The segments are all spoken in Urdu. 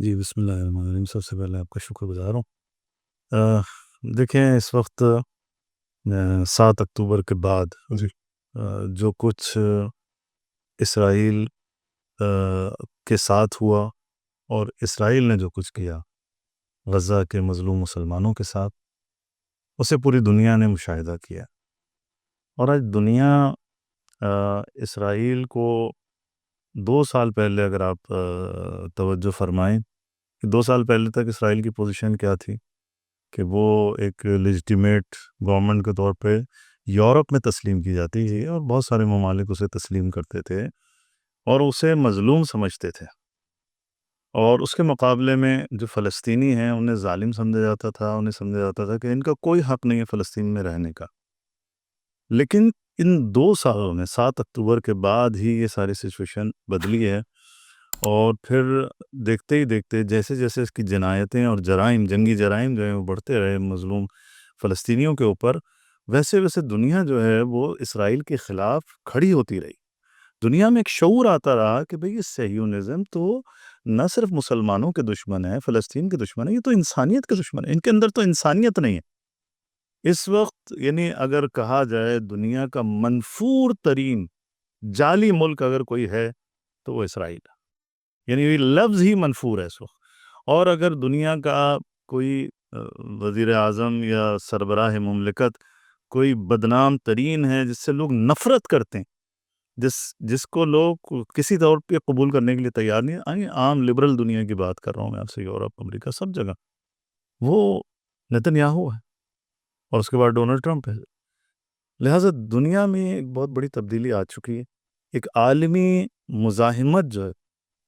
جی بسم اللہ الرحمن الرحیم. سب سے پہلے آپ کا شکر گزار ہوں. دیکھیں اس وقت 7 اکتوبر کے بعد جی جو کچھ اسرائیل کے ساتھ ہوا اور اسرائیل نے جو کچھ کیا غزہ کے مظلوم مسلمانوں کے ساتھ، اسے پوری دنیا نے مشاہدہ کیا. اور آج دنیا اسرائیل کو 2 سال پہلے، اگر آپ توجہ فرمائیں کہ 2 سال پہلے تک اسرائیل کی پوزیشن کیا تھی کہ وہ ایک لیجٹیمیٹ گورنمنٹ کے طور پہ یورپ میں تسلیم کی جاتی ہے اور بہت سارے ممالک اسے تسلیم کرتے تھے اور اسے مظلوم سمجھتے تھے، اور اس کے مقابلے میں جو فلسطینی ہیں انہیں ظالم سمجھا جاتا تھا، انہیں سمجھا جاتا تھا کہ ان کا کوئی حق نہیں ہے فلسطین میں رہنے کا. لیکن ان 2 سالوں میں 7 اکتوبر کے بعد ہی یہ ساری سچویشن بدلی ہے، اور پھر دیکھتے ہی دیکھتے جیسے جیسے اس کی جنایتیں اور جرائم، جنگی جرائم جو ہیں وہ بڑھتے رہے مظلوم فلسطینیوں کے اوپر، ویسے ویسے دنیا جو ہے وہ اسرائیل کے خلاف کھڑی ہوتی رہی. دنیا میں ایک شعور آتا رہا کہ بھئی یہ صہیونزم تو نہ صرف مسلمانوں کے دشمن ہے، فلسطین کے دشمن ہے، یہ تو انسانیت کے دشمن ہے، ان کے اندر تو انسانیت نہیں ہے. اس وقت یعنی اگر کہا جائے دنیا کا منفور ترین جعلی ملک اگر کوئی ہے تو وہ اسرائیل ہے. یعنی یہ لفظ ہی منفور ہے اس وقت. اور اگر دنیا کا کوئی وزیر اعظم یا سربراہ مملکت کوئی بدنام ترین ہے جس سے لوگ نفرت کرتے ہیں، جس کو لوگ کسی طور پہ قبول کرنے کے لیے تیار نہیں ہیں، عام لبرل دنیا کی بات کر رہا ہوں میں آپ سے، یورپ، امریکہ، سب جگہ، وہ نتن یاہو ہے اور اس کے بعد ڈونلڈ ٹرمپ ہے. لہٰذا دنیا میں ایک بہت بڑی تبدیلی آ چکی ہے. ایک عالمی مزاحمت جو ہے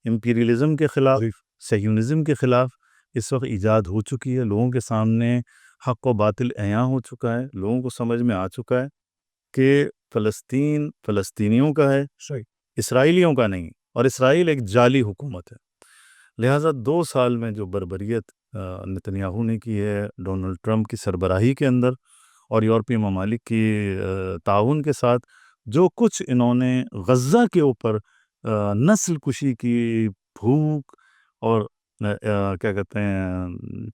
امپیریلزم کے خلاف، صہیونزم کے خلاف اس وقت ایجاد ہو چکی ہے. لوگوں کے سامنے حق و باطل عیاں ہو چکا ہے، لوگوں کو سمجھ میں آ چکا ہے کہ فلسطین فلسطینیوں کا ہے، صحیح. اسرائیلیوں کا نہیں، اور اسرائیل ایک جعلی حکومت ہے. لہٰذا 2 سال میں جو بربریت نتن یاہو نے کی ہے ڈونلڈ ٹرمپ کی سربراہی کے اندر اور یورپی ممالک کی تعاون کے ساتھ، جو کچھ انہوں نے غزہ کے اوپر نسل کشی کی، بھوک اور کیا کہتے ہیں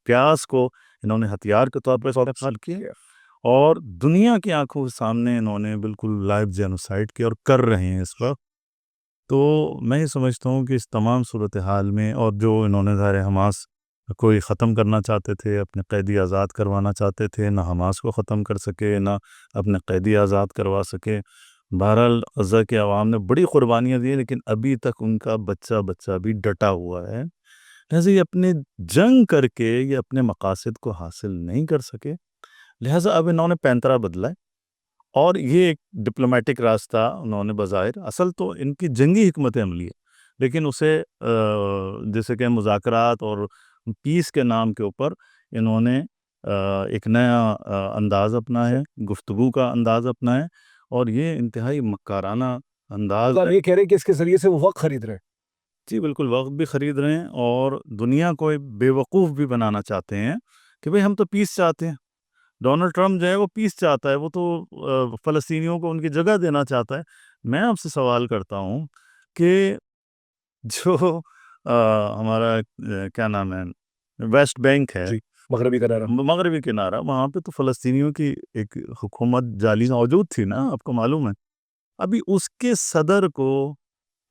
پیاس کو انہوں نے ہتھیار کے طور پر استعمال کیا، اور دنیا کی آنکھوں کے سامنے انہوں نے بالکل لائیو جینوسائیڈ کیا اور کر رہے ہیں اس وقت. تو میں یہ سمجھتا ہوں کہ اس تمام صورتحال میں، اور جو انہوں نے ظاہر حماس کوئی ختم کرنا چاہتے تھے، اپنے قیدی آزاد کروانا چاہتے تھے، نہ حماس کو ختم کر سکے نہ اپنے قیدی آزاد کروا سکے. بہرحال غزہ کے عوام نے بڑی قربانیاں دی، لیکن ابھی تک ان کا بچہ بچہ بھی ڈٹا ہوا ہے. لہٰذا یہ اپنے جنگ کر کے یہ اپنے مقاصد کو حاصل نہیں کر سکے. لہٰذا اب انہوں نے پینترا بدلا ہے، اور یہ ایک ڈپلومیٹک راستہ انہوں نے بظاہر، اصل تو ان کی جنگی حکمت عملی ہے، لیکن اسے جیسے کہ مذاکرات اور پیس کے نام کے اوپر انہوں نے ایک نیا انداز اپنا ہے، گفتگو کا انداز اپنا ہے، اور یہ انتہائی مکارانہ انداز مطلب ہے. یہ کہہ رہے ہیں کہ اس کے ذریعے سے وہ وقت خرید رہے ہیں. جی بالکل، وقت بھی خرید رہے ہیں اور دنیا کو ایک بے وقوف بھی بنانا چاہتے ہیں کہ بھئی ہم تو پیس چاہتے ہیں. ڈونلڈ ٹرمپ جو ہے وہ پیس چاہتا ہے، وہ تو فلسطینیوں کو ان کی جگہ دینا چاہتا ہے. میں آپ سے سوال کرتا ہوں کہ جو ہمارا کیا نام ہے، ویسٹ بینک ہے، جی مغربی کنارہ. مغربی کنارہ، وہاں پہ تو فلسطینیوں کی ایک حکومت جعلی موجود تھی نا، آپ کو معلوم ہے. ابھی اس کے صدر کو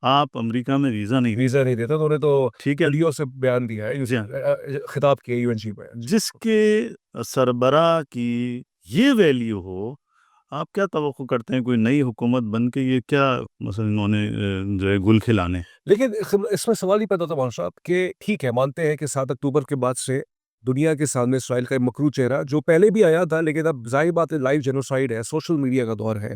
آپ امریکہ میں ویزا نہیں، ویزا نہیں دیتا، تو انہیں تو ٹھیک ہے، ویڈیو سے بیان دیا ہے، جی ہاں، خطاب کیا یو این جی پہ. جس کے سربراہ کی یہ ویلیو ہو، آپ کیا توقع کرتے ہیں کوئی نئی حکومت بن کے یہ کیا مثلا انہوں نے جو ہے گل کھلانے؟ لیکن اس میں سوال ہی پیدا ہوتا ہے مولانا صاحب کہ ٹھیک ہے، مانتے ہیں کہ 7 اکتوبر کے بعد سے دنیا کے سامنے اسرائیل کا ایک مکروہ چہرہ جو پہلے بھی آیا تھا، لیکن اب ظاہر بات ہے لائیو جینوسائیڈ ہے، سوشل میڈیا کا دور ہے،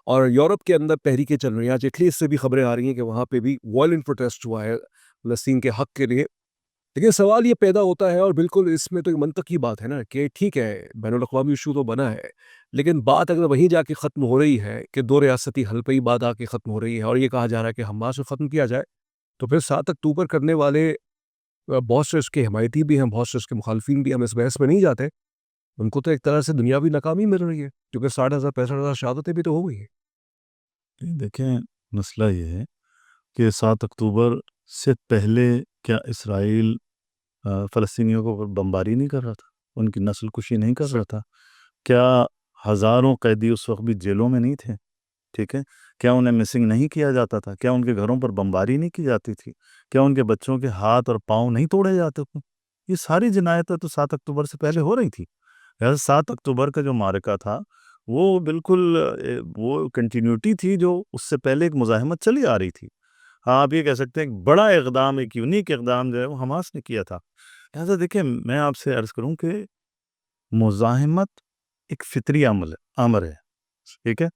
اور یورپ کے اندر تحریکیں چل رہی ہیں. آج اٹلی سے بھی خبریں آ رہی ہیں کہ وہاں پہ بھی وائلنٹ پروٹیسٹ ہوا ہے فلسطین کے حق کے لیے. لیکن سوال یہ پیدا ہوتا ہے، اور بالکل اس میں تو ایک منطقی بات ہے نا کہ ٹھیک ہے بین الاقوامی ایشو تو بنا ہے، لیکن بات اگر وہیں جا کے ختم ہو رہی ہے کہ 2 ریاستی حل پہ ہی بات آ کے ختم ہو رہی ہے، اور یہ کہا جا رہا ہے کہ حماس کو ختم کیا جائے، تو پھر 7 اکتوبر کرنے والے بہت سے اس کے حمایتی بھی ہیں، بہت سے اس کے مخالفین بھی. ہم اس بحث میں نہیں جاتے، ان کو تو ایک طرح سے دنیاوی ناکامی مل رہی ہے کیونکہ 60,000 65,000 شہادتیں بھی تو ہو گئی ہیں. دیکھیں مسئلہ یہ ہے کہ 7 اکتوبر سے پہلے کیا اسرائیل فلسطینیوں کو بمباری نہیں کر رہا تھا؟ ان کی نسل کشی نہیں کر رہا تھا؟ کیا ہزاروں قیدی اس وقت بھی جیلوں میں نہیں تھے؟ ٹھیک ہے، کیا انہیں مسنگ نہیں کیا جاتا تھا؟ کیا ان کے گھروں پر بمباری نہیں کی جاتی تھی؟ کیا ان کے بچوں کے ہاتھ اور پاؤں نہیں توڑے جاتے تھے؟ یہ ساری جنایتیں تو 7 اکتوبر سے پہلے ہو رہی تھی. 7 اکتوبر کا جو معرکہ تھا وہ بالکل وہ کنٹینیوٹی تھی جو اس سے پہلے ایک مزاحمت چلی آ رہی تھی. ہاں، آپ یہ کہہ سکتے ہیں ایک بڑا اقدام، ایک یونیک اقدام جو ہے وہ حماس نے کیا تھا. لہٰذا دیکھیں، میں آپ سے عرض کروں کہ مزاحمت ایک فطری امر ہے. ٹھیک ہے،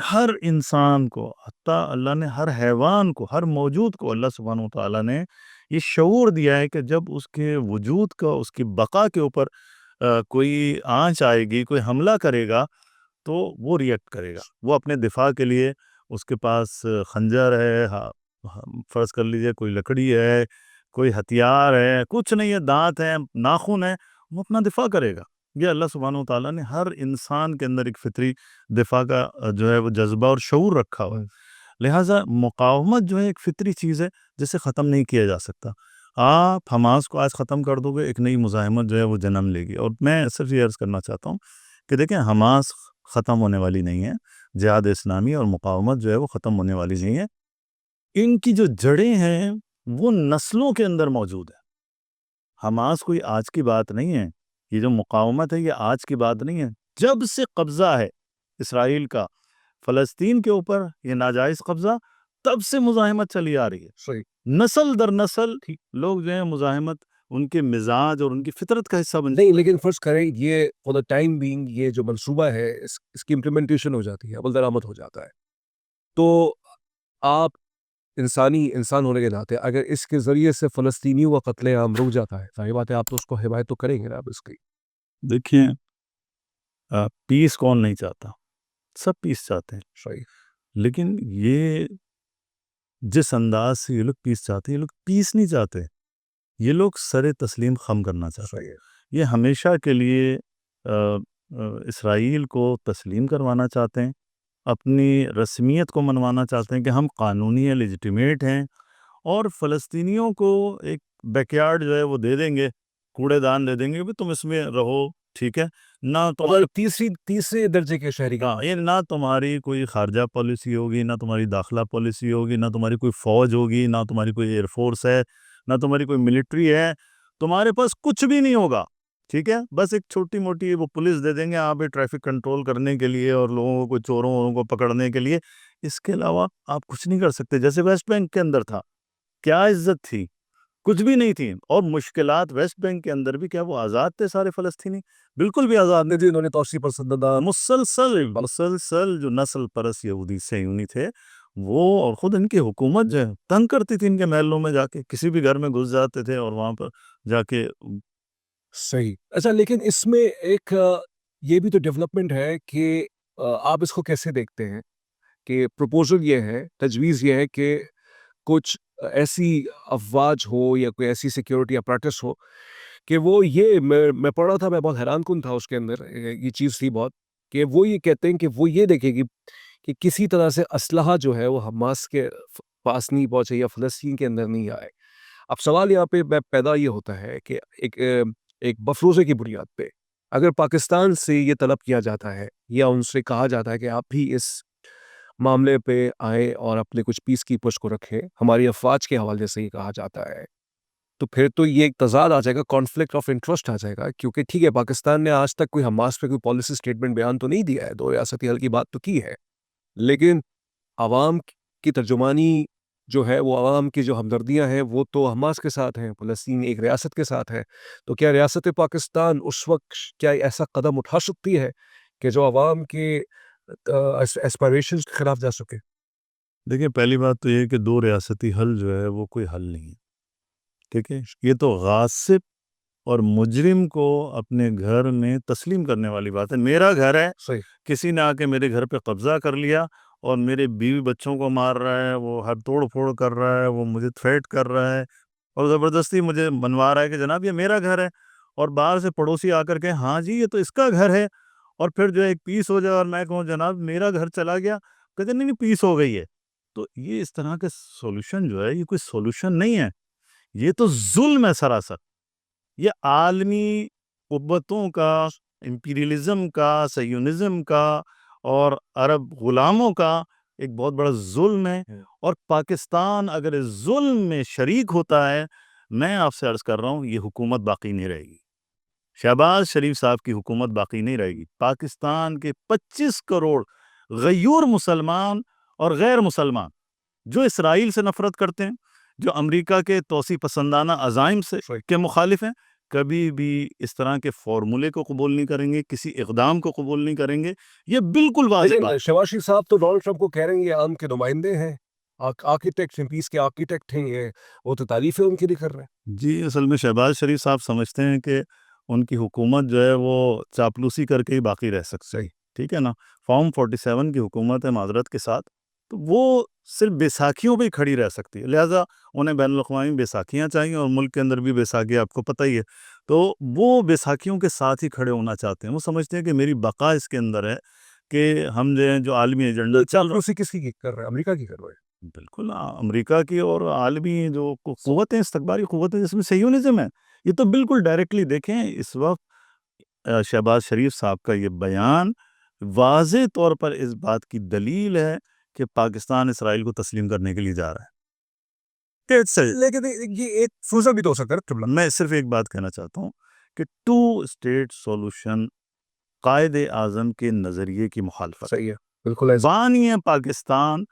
ہر انسان کو، حتیٰ اللہ نے ہر حیوان کو، ہر موجود کو، اللہ سبحانہ و تعالیٰ نے یہ شعور دیا ہے کہ جب اس کے وجود کا، اس کی بقا کے اوپر کوئی آنچ آئے گی، کوئی حملہ کرے گا تو وہ ریئیکٹ کرے گا. وہ اپنے دفاع کے لیے، اس کے پاس خنجر ہے، فرض کر لیجئے کوئی لکڑی ہے، کوئی ہتھیار ہے، کچھ نہیں ہے، دانت ہے، ناخن ہے، وہ اپنا دفاع کرے گا. یہ اللہ سبحانہ و تعالیٰ نے ہر انسان کے اندر ایک فطری دفاع کا جو ہے وہ جذبہ اور شعور رکھا ہوا ہے. لہٰذا مقاومت جو ہے ایک فطری چیز ہے جسے ختم نہیں کیا جا سکتا. آپ حماس کو آج ختم کر دو گے، ایک نئی مزاحمت جو ہے وہ جنم لے گی. اور میں صرف یہ عرض کرنا چاہتا ہوں کہ دیکھیں، حماس ختم ہونے والی نہیں ہے، جہاد اسلامی اور مقاومت جو ہے وہ ختم ہونے والی نہیں ہے. ان کی جو جڑیں ہیں وہ نسلوں کے اندر موجود ہے. حماس کوئی آج کی بات نہیں ہے، یہ جو مقاومت ہے یہ آج کی بات نہیں ہے. جب سے قبضہ ہے اسرائیل کا فلسطین کے اوپر، یہ ناجائز قبضہ، تب سے مزاحمت چلی آ رہی ہے. صحیح. نسل در نسل لوگ جو ہیں مزاحمت ان کے مزاج اور ان کی فطرت کا حصہ بن نہیں، لیکن فرض کریں یہ فور دا ٹائم بینگ یہ جو منصوبہ ہے اس کی امپلیمنٹیشن ہو جاتی ہے، عمل درآمد ہو جاتا ہے، تو آپ انسان ہونے کے ناطے اگر اس کے ذریعے سے فلسطینیوں کا قتل عام رک جاتا ہے، ظاہر بات ہے آپ تو اس کو حمایت تو کریں گے نا آپ اس کی. دیکھیں، پیس کون نہیں چاہتا؟ سب پیس چاہتے ہیں. صحیح. لیکن یہ جس انداز سے یہ لوگ پیس چاہتے ہیں، یہ لوگ پیس نہیں چاہتے، یہ لوگ سر تسلیم خم کرنا چاہتے ہیں. صحیح ہے. یہ ہمیشہ کے لیے اسرائیل کو تسلیم کروانا چاہتے ہیں، اپنی رسمیت کو منوانا چاہتے ہیں کہ ہم قانونی ہیں، لیجیٹیمیٹ ہیں، اور فلسطینیوں کو ایک بیک یارڈ جو ہے وہ دے دیں گے، کوڑے دان دے دیں گے کہ تم اس میں رہو. ٹھیک ہے، نہ اور تیسرے درجے کے شہری کا یہ نہ تمہاری کوئی خارجہ پالیسی ہوگی، نہ تمہاری داخلہ پالیسی ہوگی، نہ تمہاری کوئی فوج ہوگی، نہ تمہاری کوئی ایئر فورس ہے، نہ تمہاری کوئی ملٹری ہے، تمہارے پاس کچھ بھی نہیں ہوگا. ٹھیک ہے، بس ایک چھوٹی موٹی وہ پولیس دے دیں گے آپ ٹریفک کنٹرول کرنے کے لیے اور لوگوں کو، چوروں کو پکڑنے کے لیے. اس کے علاوہ آپ کچھ نہیں کر سکتے. جیسے ویسٹ بینک کے اندر تھا، کیا عزت تھی؟ کچھ بھی نہیں تھی. اور مشکلات ویسٹ بینک کے اندر بھی، کیا وہ آزاد تھے سارے فلسطینی؟ بالکل بھی آزاد نہیں. انہوں نے توسیع پسندانہ مسلسل جو نسل پرست یہودی صہیونی تھے وہ، اور خود ان کی حکومت جو ہے تنگ کرتی تھی ان کے محلوں میں جا کے، کسی بھی گھر میں گھس جاتے تھے اور وہاں پر جا کے. صحیح. اچھا، لیکن اس میں ایک یہ بھی تو ڈیولپمنٹ ہے کہ آپ اس کو کیسے دیکھتے ہیں کہ پروپوزل یہ ہے، تجویز یہ ہے کہ کچھ ایسی افواج ہو یا کوئی ایسی سیکیورٹی اپریٹس ہو کہ وہ یہ میں پڑھ رہا تھا، میں بہت حیران کن تھا اس کے اندر، یہ چیز تھی بہت، کہ وہ یہ کہتے ہیں کہ وہ یہ دیکھے گی کہ کسی طرح سے اسلحہ جو ہے وہ حماس کے پاس نہیں پہنچے یا فلسطین کے اندر نہیں آئے. اب سوال یہاں پہ پیدا یہ ہوتا ہے کہ ایک مفروضے کی بنیاد پہ اگر پاکستان سے یہ طلب کیا جاتا ہے یا ان سے کہا جاتا ہے کہ آپ بھی اس معاملے پہ آئیں اور اپنے کچھ پیس کیپرز کو رکھیں، ہماری افواج کے حوالے سے یہ کہا جاتا ہے، تو پھر تو یہ ایک تضاد آ جائے گا، کانفلکٹ آف انٹرسٹ آ جائے گا. کیونکہ ٹھیک ہے، پاکستان نے آج تک کوئی حماس پہ کوئی پالیسی اسٹیٹمنٹ بیان تو نہیں دیا ہے، دو ریاستی حل کی بات تو کی ہے، لیکن عوام کی ترجمانی جو ہے، وہ عوام کی جو ہمدردیاں ہیں وہ تو حماس کے ساتھ ہیں، فلسطین ایک ریاست کے ساتھ ہے. تو کیا ریاست پاکستان اس وقت کیا ایسا قدم اٹھا سکتی ہے کہ جو عوام کے ایسپائریشنز کے خلاف جا سکے؟ دیکھیں، پہلی بات تو یہ کہ دو ریاستی حل جو ہے وہ کوئی حل نہیں ہے. ٹھیک ہے، یہ تو غاصب اور مجرم کو اپنے گھر میں تسلیم کرنے والی بات ہے. میرا گھر ہے، صحیح. کسی نے آ کے میرے گھر پہ قبضہ کر لیا اور میرے بیوی بچوں کو مار رہا ہے، وہ ہر توڑ پھوڑ کر رہا ہے، وہ مجھے تھریٹ کر رہا ہے اور زبردستی مجھے منوا رہا ہے کہ جناب یہ میرا گھر ہے. اور باہر سے پڑوسی آ کر کے ہاں جی یہ تو اس کا گھر ہے، اور پھر جو ایک پیس ہو جائے اور میں کہوں جناب میرا گھر چلا گیا، کہتے نہیں پیس ہو گئی ہے. تو یہ اس طرح کا سولوشن جو ہے یہ کوئی سولوشن نہیں ہے، یہ تو ظلم ہے سراسر. یہ عالمی قوتوں کا، امپیریلزم کا، سیونزم کا اور عرب غلاموں کا ایک بہت بڑا ظلم ہے، اور پاکستان اگر اس ظلم میں شریک ہوتا ہے، میں آپ سے عرض کر رہا ہوں یہ حکومت باقی نہیں رہے گی، شہباز شریف صاحب کی حکومت باقی نہیں رہے گی۔ پاکستان کے 25 کروڑ غیور مسلمان اور غیر مسلمان جو اسرائیل سے نفرت کرتے ہیں، جو امریکہ کے توسیع پسندانہ عزائم سے کے مخالف ہیں، کبھی بھی اس طرح کے فارمولے کو قبول نہیں کریں گے، کسی اقدام کو قبول نہیں کریں گے، یہ بالکل واضح بات ہے۔ شہباز شریف صاحب تو ڈونلڈ ٹرمپ کو کہہ رہے ہیں یہ عام کے نمائندے ہیں، آرکیٹیکٹ ہیں، پیس کے آرکیٹیکٹ ہیں، یہ وہ تو تعریفیں ان کی نہیں کر رہے ہیں۔ جی اصل میں شہباز شریف صاحب سمجھتے ہیں کہ ان کی حکومت جو ہے وہ چاپلوسی کر کے ہی باقی رہ سکتی ہے، ٹھیک ہے نا۔ فارم 47 کی حکومت ہے معذرت کے ساتھ، تو وہ صرف بیساکھیوں پہ ہی کھڑی رہ سکتی ہے، لہٰذا انہیں بین الاقوامی بیساکھیاں چاہیے، اور ملک کے اندر بھی بیساکھی آپ کو پتہ ہی ہے، تو وہ بیساکھیوں کے ساتھ ہی کھڑے ہونا چاہتے ہیں۔ وہ سمجھتے ہیں کہ میری بقا اس کے اندر ہے، کہ ہم جو ہیں جو عالمی ایجنڈا چل رہا ہے، چاپلوسی کس کی کر رہے ہیں؟ امریکہ کی کر رہے ہیں۔ بالکل امریکہ کی اور عالمی جو قوتیں، استخباری قوتیں جس میں سیونزم ہے، یہ تو بالکل ڈائریکٹلی دیکھیں اس وقت شہباز شریف صاحب کا یہ بیان واضح طور پر اس بات کی دلیل ہے کہ پاکستان اسرائیل کو تسلیم کرنے کے لیے جا رہا ہے۔ لیکن یہ ایک فوزا بھی تو ہو سکتا ہے۔ میں صرف ایک بات کہنا چاہتا ہوں کہ 2 اسٹیٹ سولوشن قائد اعظم کے نظریے کی مخالفت صحیح ہے، بالکل ایسا۔ بانی پاکستان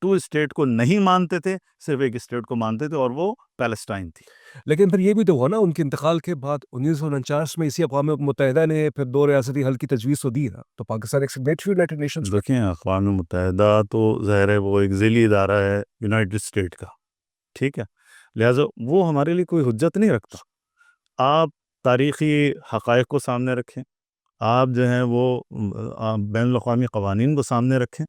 2 اسٹیٹ کو نہیں مانتے تھے، صرف ایک اسٹیٹ کو مانتے تھے، اور وہ پیلسٹائن تھی۔ لیکن پھر یہ بھی تو ہوا نا ان کے انتقال کے بعد 1949 میں اسی اقوام متحدہ نے پھر 2 ریاستی حل کی تجویز تو دی نا، تو پاکستان ایک سگنیٹری یونائیٹڈ نیشنز۔ دیکھیں اقوام متحدہ تو ظاہر ہے وہ ایک ذیلی ادارہ ہے یونائٹڈ اسٹیٹ کا، ٹھیک ہے، لہٰذا وہ ہمارے لیے کوئی حجت نہیں رکھتا۔ آپ تاریخی حقائق کو سامنے رکھیں، آپ جو ہیں وہ بین الاقوامی قوانین کو سامنے رکھیں،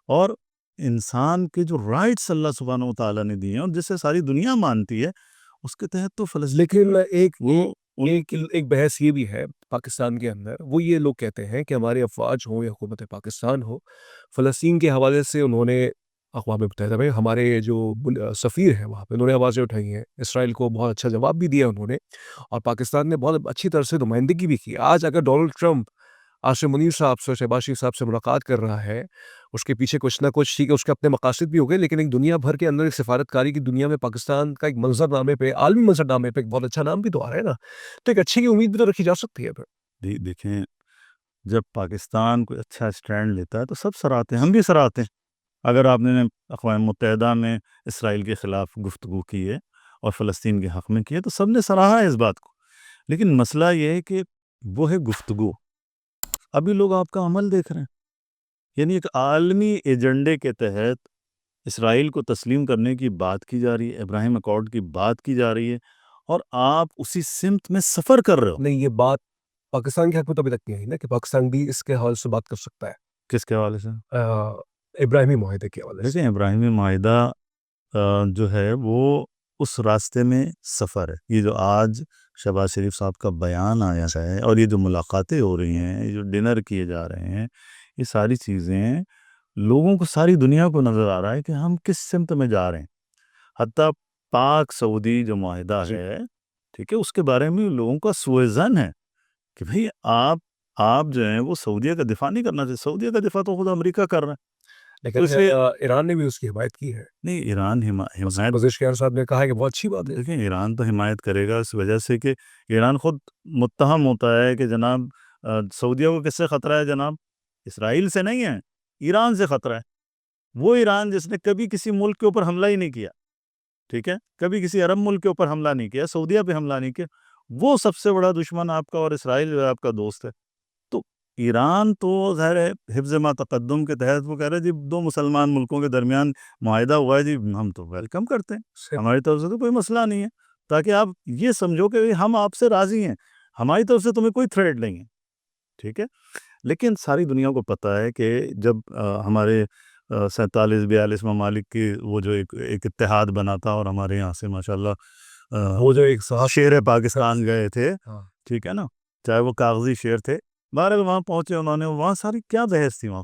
اور انسان کے جو رائٹس اللہ سبحانہ و تعالیٰ نے دیے ہیں اور جسے ساری دنیا مانتی ہے، اس کے تحت تو فلسطین۔ لیکن وہ ایک بحث یہ بھی ہے پاکستان کے اندر، وہ یہ لوگ کہتے ہیں کہ ہمارے افواج ہوں یا حکومت پاکستان ہو، فلسطین کے حوالے سے انہوں نے اقوام متحدہ میں ہمارے جو سفیر ہیں وہاں پہ انہوں نے آوازیں اٹھائی ہیں، اسرائیل کو بہت اچھا جواب بھی دیا انہوں نے، اور پاکستان نے بہت اچھی طرح سے نمائندگی بھی کی۔ آج اگر ڈونلڈ ٹرمپ عاصم منیر صاحب سے، شہباز شریف صاحب سے ملاقات کر رہا ہے، اس کے پیچھے کچھ نہ کچھ، ٹھیک ہے اس کے اپنے مقاصد بھی ہو گئے، لیکن ایک دنیا بھر کے اندر ایک سفارتکاری کی دنیا میں پاکستان کا ایک منظر نامے پہ، عالمی منظر نامے پہ ایک بہت اچھا نام بھی تو آ رہا ہے نا، تو ایک اچھی کی امید بھی تو رکھی جا سکتی ہے پھر۔ دیکھیں جب پاکستان کوئی اچھا اسٹینڈ لیتا ہے تو سب سراہتے ہیں، ہم بھی سراہتے ہیں۔ اگر آپ نے اقوام متحدہ میں اسرائیل کے خلاف گفتگو کی ہے اور فلسطین کے حق میں کی ہے تو سب نے سراہا ہے اس بات کو، لیکن مسئلہ یہ ہے کہ وہ ہے گفتگو، ابھی لوگ آپ کا عمل دیکھ رہے ہیں، یعنی ایک عالمی ایجنڈے کے تحت اسرائیل کو تسلیم کرنے کی بات کی جا رہی ہے، ابراہیم اکارڈ کی بات کی جا رہی ہے، اور آپ اسی سمت میں سفر کر رہے ہو۔ نہیں، یہ بات پاکستان کے حق میں تو ابھی تک نہیں آئی نا کہ پاکستان بھی اس کے حوالے سے بات کر سکتا ہے، کس کے حوالے سے؟ ابراہیمی معاہدے کے حوالے سے۔ دیکھیں ابراہیمی معاہدہ جو ہے وہ اس راستے میں سفر ہے۔ یہ جو آج شہباز شریف صاحب کا بیان آیا ہے اور یہ جو ملاقاتیں ہو رہی ہیں، یہ جو ڈنر کیے جا رہے ہیں، یہ ساری چیزیں لوگوں کو، ساری دنیا کو نظر آ رہا ہے کہ ہم کس سمت میں جا رہے ہیں۔ حتیٰ پاک سعودی جو معاہدہ ہے، ٹھیک ہے، اس کے بارے میں لوگوں کا سوء ظن ہے کہ بھئی آپ جو ہیں وہ سعودیہ کا دفاع نہیں کرنا چاہیے، سعودیہ کا دفاع تو خود امریکہ کر رہا ہے۔ لیکن ایران نے بھی اس کی حمایت کی ہے، نہیں، ایران حمایت، پزیشکیان صاحب نے کہا ہے کہ بہت اچھی بات ہے۔ دیکھیں ایران تو حمایت کرے گا اس وجہ سے کہ ایران خود متہم ہوتا ہے کہ جناب سعودیہ کو کس سے خطرہ ہے؟ جناب اسرائیل سے نہیں ہے، ایران سے خطرہ ہے۔ وہ ایران جس نے کبھی کسی ملک کے اوپر حملہ ہی نہیں کیا، ٹھیک ہے، کبھی کسی عرب ملک کے اوپر حملہ نہیں کیا، سعودیہ پہ حملہ نہیں کیا، وہ سب سے بڑا دشمن آپ کا، اور اسرائیل جو ہے آپ کا دوست ہے۔ تو ایران تو ظاہر ہے حفظ ما تقدم کے تحت وہ کہہ رہے ہیں جی 2 مسلمان ملکوں کے درمیان معاہدہ ہوا ہے، جی ہم تو ویلکم کرتے ہیں، ہماری طرف سے تو کوئی مسئلہ نہیں ہے، تاکہ آپ یہ سمجھو کہ ہم آپ سے راضی ہیں، ہماری طرف سے تمہیں کوئی تھریٹ نہیں ہے، ٹھیک ہے۔ لیکن ساری دنیا کو پتہ ہے کہ جب ہمارے 47-42 ممالک کی وہ جو ایک اتحاد بنا تھا، اور ہمارے یہاں سے ماشاءاللہ وہ جو ایک شیر پاکستان گئے تھے، ہاں، ٹھیک ہے نا، چاہے وہ کاغذی شیر تھے، بہرحال وہاں پہنچے انہوں نے، وہاں ساری کیا بحث تھی، وہاں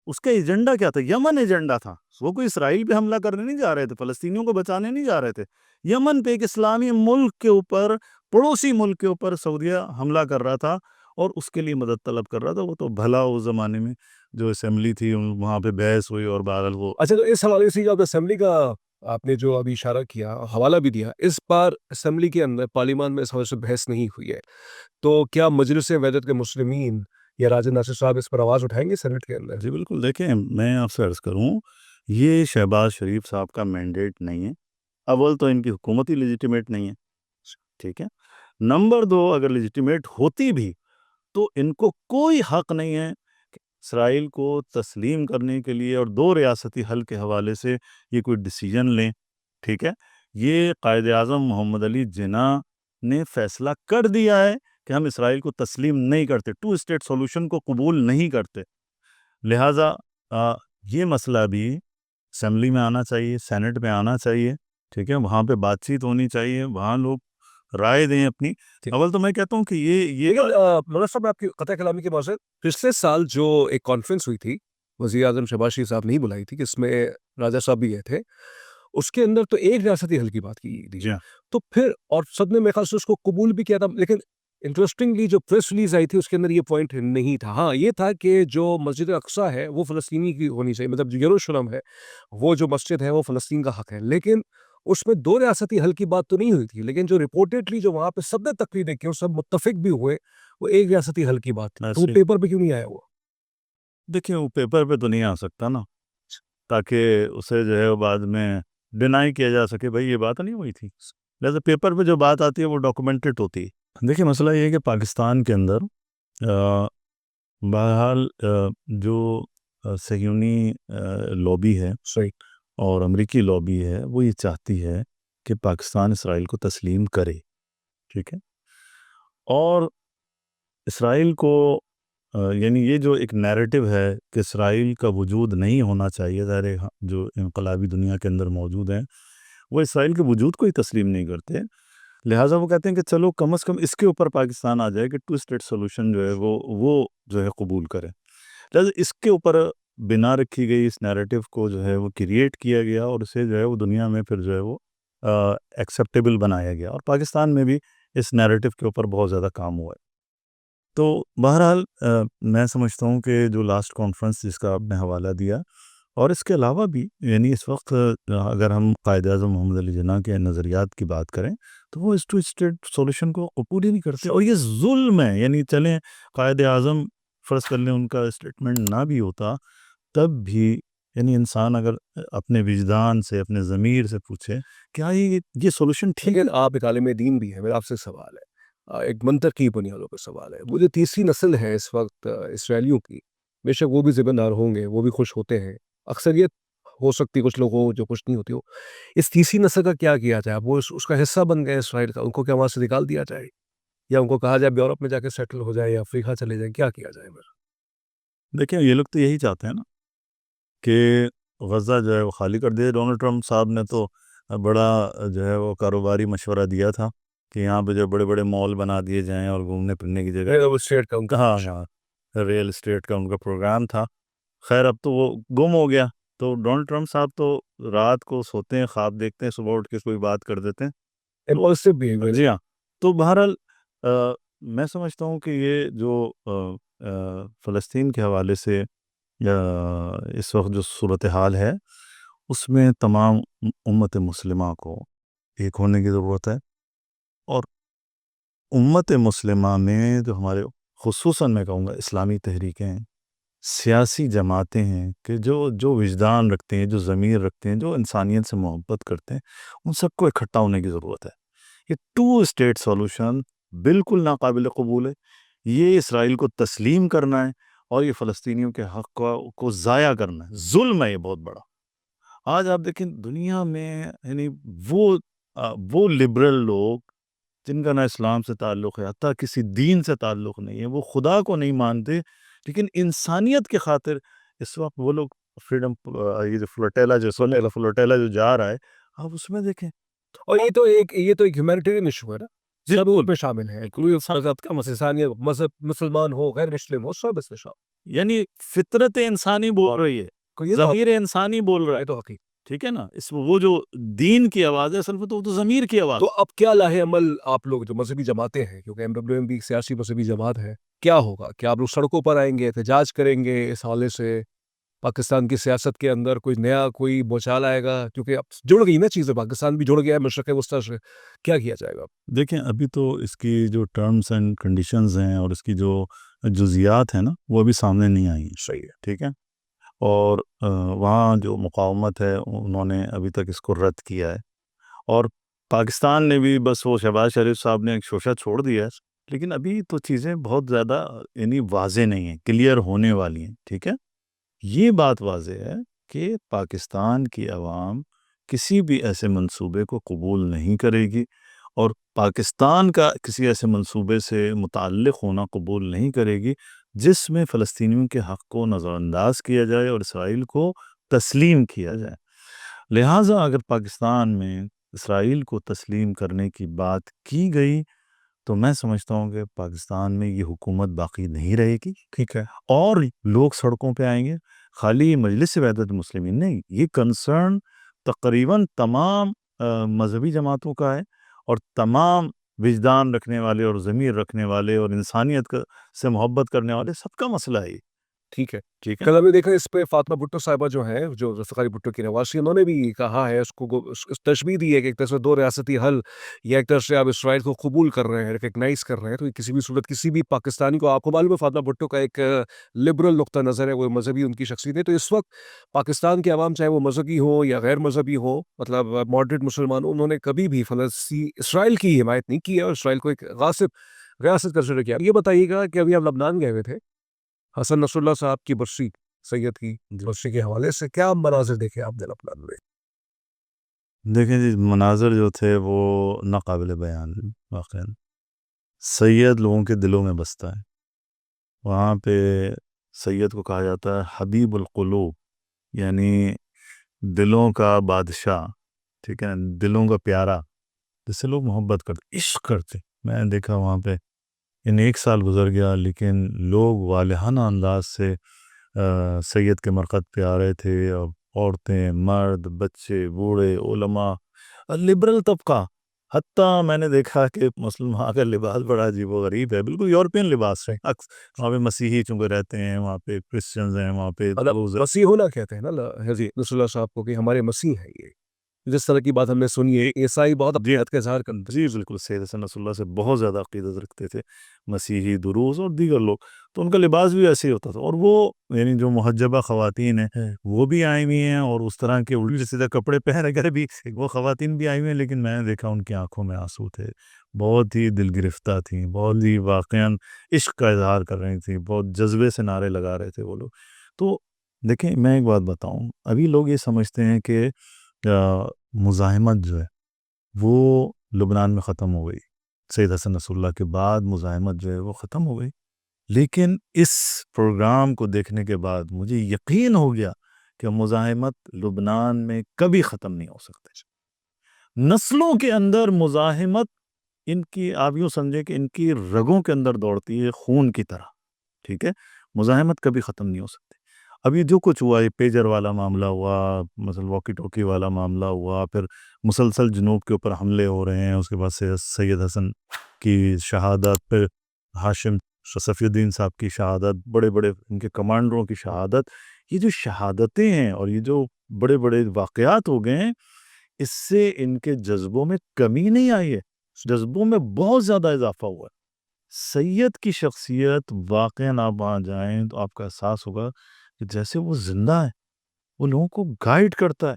اس کا ایجنڈا کیا تھا؟ یمن ایجنڈا تھا. وہ کوئی اسرائیل پہ حملہ کرنے نہیں جا رہے تھے, فلسطینیوں کو بچانے نہیں جا رہے تھے. یمن پہ ایک اسلامی ملک کے اوپر, پڑوسی ملک کے اوپر سعودیہ حملہ کر رہا تھا اور اس کے لیے مدد طلب کر رہا تھا. وہ تو بھلا اس زمانے میں جو اسمبلی تھی وہاں پہ بحث ہوئی اور بہرحال وہ اچھا تو اس حوالے سے جب اسمبلی کا آپ نے جو ابھی اشارہ کیا, حوالہ بھی دیا, اس بار اسمبلی کے اندر پارلیمان میں اس حوالے سے بحث نہیں ہوئی ہے, تو کیا مجلس وحدت کے مسلمین یا راجہ ناصر صاحب اس پر آواز اٹھائیں گے سینٹ کے اندر؟ جی بالکل. دیکھیں میں آپ سے عرض کروں, یہ شہباز شریف صاحب کا مینڈیٹ نہیں ہے. اول تو ان کی حکومت ہی لیجیٹیمیٹ نہیں ہے, ٹھیک ہے. نمبر دو, اگر لیجیٹیمیٹ ہوتی بھی تو ان کو کوئی حق نہیں ہے کہ اسرائیل کو تسلیم کرنے کے لیے اور دو ریاستی حل کے حوالے سے یہ کوئی ڈیسیجن لیں, ٹھیک ہے. یہ قائد اعظم محمد علی جناح نے فیصلہ کر دیا ہے کہ ہم اسرائیل کو تسلیم نہیں کرتے, 2 اسٹیٹ سولوشن کو قبول نہیں کرتے. لہٰذا یہ مسئلہ بھی اسمبلی میں آنا چاہیے, سینٹ میں آنا چاہیے, ٹھیک ہے. وہاں پہ بات چیت ہونی چاہیے, وہاں لوگ رائے دیں اپنی. اول تو میں کہتا ہوں کہ یہ مولانا صاحب میں آپ کی قطع کلامی کے باعث پچھلے سال جو ایک کانفرنس ہوئی تھی وزیر اعظم شہباز شریف صاحب نے بلائی تھی, جس میں راجہ صاحب بھی گئے تھے, اس کے اندر تو ایک ریاستی حل کی بات کی گئی تھی. جی ہاں. تو پھر اور سب نے میرے خیال سے اس کو قبول بھی کیا تھا, لیکن انٹرسٹنگلی جو پریس ریلیز آئی تھی اس کے اندر یہ پوائنٹ نہیں تھا. ہاں یہ تھا کہ جو مسجد اقصیٰ ہے وہ فلسطینی کی ہونی چاہیے, مطلب جو یروشلم ہے وہ جو مسجد ہے وہ فلسطین کا حق ہے, لیکن اس میں دو ریاستی حل کی بات تو نہیں ہوئی تھی. لیکن جو رپورٹڈلی جو وہاں پہ سب نے تقریر دیکھی اور سب متفق بھی ہوئے وہ ایک ریاستی حل کی بات تھی. تو وہ پیپر پہ کیوں نہیں آیا؟ وہ دیکھیں وہ پیپر پہ تو نہیں آ سکتا نا, تاکہ اسے جو ہے بعد میں ڈینائی کیا جا سکے بھائی یہ بات نہیں ہوئی تھی. لہٰذا پیپر پہ جو بات آتی ہے وہ ڈاکومنٹڈ ہوتی ہے. دیکھیں مسئلہ یہ ہے کہ پاکستان کے اندر بہرحال جو صہیونی لابی ہے صحیح اور امریکی لابی ہے وہ یہ چاہتی ہے کہ پاکستان اسرائیل کو تسلیم کرے, ٹھیک ہے. اور اسرائیل کو یعنی یہ جو ایک نیریٹو ہے کہ اسرائیل کا وجود نہیں ہونا چاہیے, ظاہر جو انقلابی دنیا کے اندر موجود ہیں وہ اسرائیل کے وجود کو ہی تسلیم نہیں کرتے. لہٰذا وہ کہتے ہیں کہ چلو کم از کم اس کے اوپر پاکستان آ جائے کہ 2 اسٹیٹ سولوشن جو ہے وہ جو ہے قبول کرے. لہٰذا اس کے اوپر بنا رکھی گئی, اس نیریٹو کو جو ہے وہ کریٹ کیا گیا اور اسے جو ہے وہ دنیا میں پھر جو ہے وہ ایکسیپٹیبل بنایا گیا, اور پاکستان میں بھی اس نیریٹو کے اوپر بہت زیادہ کام ہوا ہے. تو بہرحال میں سمجھتا ہوں کہ جو لاسٹ کانفرنس جس کا آپ نے حوالہ دیا, اور اس کے علاوہ بھی یعنی اس وقت اگر ہم قائد اعظم محمد علی جناح کے نظریات کی بات کریں تو وہ اس 2 اسٹیٹ سولوشن کو قبول ہی نہیں کرتے, اور یہ ظلم ہے. یعنی چلیں قائد اعظم فرض کر لیں ان کا اسٹیٹمنٹ نہ بھی ہوتا تب بھی یعنی انسان اگر اپنے وجدان سے اپنے ضمیر سے پوچھے کیا یہ سولوشن ٹھیک ہے. آپ ایک عالم دین بھی ہے, میرا آپ سے سوال ہے, ایک منطقی بنیادوں پہ سوال ہے. وہ جو تیسری نسل ہے اس وقت اسرائیلیوں کی, بے شک وہ بھی ذمہ دار ہوں گے, وہ بھی خوش ہوتے ہیں, اکثریت ہو سکتی کچھ لوگ ہو جو خوش نہیں ہوتی ہو. اس تیسری نسل کا کیا کیا جائے؟ وہ اس کا حصہ بن گئے اسرائیل کا, ان کو کیا وہاں سے نکال دیا جائے, یا ان کو کہا جائے یورپ میں جا کے سیٹل ہو جائے یا افریقہ چلے جائیں, کیا کیا جائے؟ دیکھیں یہ لوگ تو یہی چاہتے ہیں نا کہ غزہ جو ہے وہ خالی کر دیا. ڈونلڈ ٹرمپ صاحب نے تو بڑا جو ہے وہ کاروباری مشورہ دیا تھا کہ یہاں پہ جو بڑے بڑے مال بنا دیے جائیں اور گھومنے پھرنے کی جگہ, ہاں ریئل اسٹیٹ کا ان کا پروگرام تھا. خیر اب تو وہ گم ہو گیا. تو ڈونلڈ ٹرمپ صاحب تو رات کو سوتے ہیں, خواب دیکھتے ہیں, صبح اٹھ کے کوئی بات کر دیتے ہیں. جی ہاں. تو بہرحال میں سمجھتا ہوں کہ یہ جو فلسطین کے حوالے سے اس وقت جو صورتحال ہے اس میں تمام امت مسلمہ کو ایک ہونے کی ضرورت ہے. اور امت مسلمہ میں جو ہمارے خصوصاً میں کہوں گا اسلامی تحریکیں ہیں, سیاسی جماعتیں ہیں کہ جو وجدان رکھتے ہیں, جو ضمیر رکھتے ہیں, جو انسانیت سے محبت کرتے ہیں, ان سب کو اکٹھا ہونے کی ضرورت ہے. یہ 2 اسٹیٹ سولوشن بالکل ناقابل قبول ہے. یہ اسرائیل کو تسلیم کرنا ہے اور یہ فلسطینیوں کے حق کو ضائع کرنا ہے. ظلم ہے یہ بہت بڑا. آج آپ دیکھیں دنیا میں یعنی وہ لبرل لوگ جن کا نہ اسلام سے تعلق ہے, حتیٰ کسی دین سے تعلق نہیں ہے, وہ خدا کو نہیں مانتے, لیکن انسانیت کے خاطر اس وقت وہ لوگ فریڈم, یہ جو فلوٹیلا جو جا رہا ہے آپ اس میں دیکھیں. اور یہ تو ایک ہیومینیٹیرین ایشو ہے نا, سب اس میں شامل ہے, کوئی فرقت کا مسلمان ہو غیر مسلم ہو سب اس میں شامل. یعنی فطرت انسانی بول رہی ہے, یہ تو ضمیر انسانی بول رہا ہے, تو حقیقت. ٹھیک ہے نا. اس وہ جو دین کی آواز ہے اصل میں تو ضمیر کی آواز. تو اب کیا لاہ عمل آپ لوگ جو مذہبی جماعتیں ہیں, کیونکہ MWM بھی ایک سیاسی مذہبی جماعت ہے, کیا ہوگا؟ کیا آپ لوگ سڑکوں پر آئیں گے, احتجاج کریں گے اس حوالے سے؟ پاکستان کی سیاست کے اندر کوئی نیا کوئی بوچھال آئے گا؟ کیونکہ اب جڑ گئی نا چیزیں, پاکستان بھی جڑ گیا ہے مشرق وسطیٰ سے, کیا کیا جائے گا؟ دیکھیں ابھی تو اس کی جو ٹرمز اینڈ کنڈیشنز ہیں اور اس کی جو جزیات ہیں نا وہ ابھی سامنے نہیں آئی ہیں. صحیح ہے. ٹھیک ہے. اور وہاں جو مقاومت ہے انہوں نے ابھی تک اس کو رد کیا ہے, اور پاکستان نے بھی بس وہ شہباز شریف صاحب نے ایک شوشہ چھوڑ دیا ہے, لیکن ابھی تو چیزیں بہت زیادہ یعنی واضح نہیں ہیں, کلیئر ہونے والی ہیں. ٹھیک ہے. یہ بات واضح ہے کہ پاکستان کی عوام کسی بھی ایسے منصوبے کو قبول نہیں کرے گی, اور پاکستان کا کسی ایسے منصوبے سے متعلق ہونا قبول نہیں کرے گی جس میں فلسطینیوں کے حق کو نظر انداز کیا جائے اور اسرائیل کو تسلیم کیا جائے. لہٰذا اگر پاکستان میں اسرائیل کو تسلیم کرنے کی بات کی گئی تو میں سمجھتا ہوں کہ پاکستان میں یہ حکومت باقی نہیں رہے گی. ٹھیک ہے. اور لوگ سڑکوں پہ آئیں گے. خالی مجلس وحدت المسلمین نہیں, یہ کنسرن تقریباً تمام مذہبی جماعتوں کا ہے, اور تمام وجدان رکھنے والے اور ضمیر رکھنے والے اور انسانیت سے محبت کرنے والے سب کا مسئلہ ہے. ٹھیک ہے. ٹھیک ہے. کل ہم نے دیکھا اس پہ فاطمہ بھٹو صاحبہ جو ہیں, جو ذوالفقار بھٹو کی نواسی, انہوں نے بھی کہا ہے, اس کو تشبیہ دی ہے کہ ایک طرح سے دو ریاستی حل, یا ایک طرح سے آپ اسرائیل کو قبول کر رہے ہیں, ریکگنائز کر رہے ہیں, تو یہ کسی بھی صورت کسی بھی پاکستانی کو, آپ کو معلوم ہے فاطمہ بھٹو کا ایک لبرل نقطہ نظر ہے, وہ مذہبی ان کی شخصیت ہے, تو اس وقت پاکستان کے عوام چاہے وہ مذہبی ہو یا غیر مذہبی ہو, مطلب ماڈریٹ مسلمان, انہوں نے کبھی بھی اسرائیل کی حمایت نہیں کی ہے, اور اسرائیل کو ایک غاصب ریاست کنسیڈر کیا. یہ بتائیے گا کہ ابھی آپ لبنان گئے ہوئے تھے, حسن نصر اللہ صاحب کی برسی, سید کی برسی کے حوالے سے کیا مناظر دیکھے آپ نے لبنان میں؟ دیکھیں جی, مناظر جو تھے وہ ناقابل بیان واقعا. سید لوگوں کے دلوں میں بستا ہے. وہاں پہ سید کو کہا جاتا ہے حبیب القلوب, یعنی دلوں کا بادشاہ. ٹھیک ہے. دلوں کا پیارا, جس سے لوگ محبت کرتے, عشق کرتے. میں نے دیکھا وہاں پہ, ایک سال گزر گیا لیکن لوگ والہانہ انداز سے سید کے مرقد پہ آ رہے تھے, اور عورتیں, مرد, بچے, بوڑھے, علماء, لبرل طبقہ. حتیٰ میں نے دیکھا کہ مسلم وہاں کا لباس بڑا عجیب و غریب ہے, بالکل یورپین لباس ہے. وہاں پہ مسیحی چونکہ رہتے ہیں, وہاں پہ کرسچنز ہیں, وہاں پہ مسیح ہونا کہتے ہیں نا حضرت نصر اللہ صاحب کو, کہ ہمارے مسیح ہیں. یہ جس طرح کی بات ہم نے سنی ہے, عیسائی بہت عقیدت کا اظہار کرتے جی بالکل, سید حسن نصر اللہ سے بہت زیادہ عقیدت رکھتے تھے مسیحی, دروز اور دیگر لوگ. تو ان کا لباس بھی ایسے ہی ہوتا تھا, اور وہ یعنی جو محجبہ خواتین ہیں وہ بھی آئی ہوئی ہیں, اور اس طرح کے الٹے سیدھے کپڑے پہن کر بھی وہ خواتین بھی آئی ہوئی ہیں, لیکن میں نے دیکھا ان کی آنکھوں میں آنسو تھے, بہت ہی دل گرفتہ تھیں, بہت ہی واقعاً عشق کا اظہار کر رہی تھیں, بہت جذبے سے نعرے لگا رہے تھے وہ لوگ. تو دیکھیں میں ایک بات بتاؤں, ابھی لوگ یہ سمجھتے ہیں کہ مزاحمت جو ہے وہ لبنان میں ختم ہو گئی, سید حسن نصر اللہ کے بعد مزاحمت جو ہے وہ ختم ہو گئی. لیکن اس پروگرام کو دیکھنے کے بعد مجھے یقین ہو گیا کہ مزاحمت لبنان میں کبھی ختم نہیں ہو سکتی. نسلوں کے اندر مزاحمت, ان کی آپ یوں سمجھیں کہ ان کی رگوں کے اندر دوڑتی ہے خون کی طرح. ٹھیک ہے. مزاحمت کبھی ختم نہیں ہو سکتی. ابھی جو کچھ ہوا, یہ پیجر والا معاملہ ہوا, مثلا واکی ٹوکی والا معاملہ ہوا, پھر مسلسل جنوب کے اوپر حملے ہو رہے ہیں, اس کے بعد سے سید حسن کی شہادت, پھر ہاشم صفی الدین صاحب کی شہادت, بڑے بڑے ان کے کمانڈروں کی شہادت. یہ جو شہادتیں ہیں اور یہ جو بڑے بڑے واقعات ہو گئے ہیں, اس سے ان کے جذبوں میں کمی نہیں آئی ہے, جذبوں میں بہت زیادہ اضافہ ہوا ہے. سید کی شخصیت واقعاً آپ وہاں جائیں تو آپ کا احساس ہوگا کہ جیسے وہ زندہ ہے, وہ لوگوں کو گائیڈ کرتا ہے,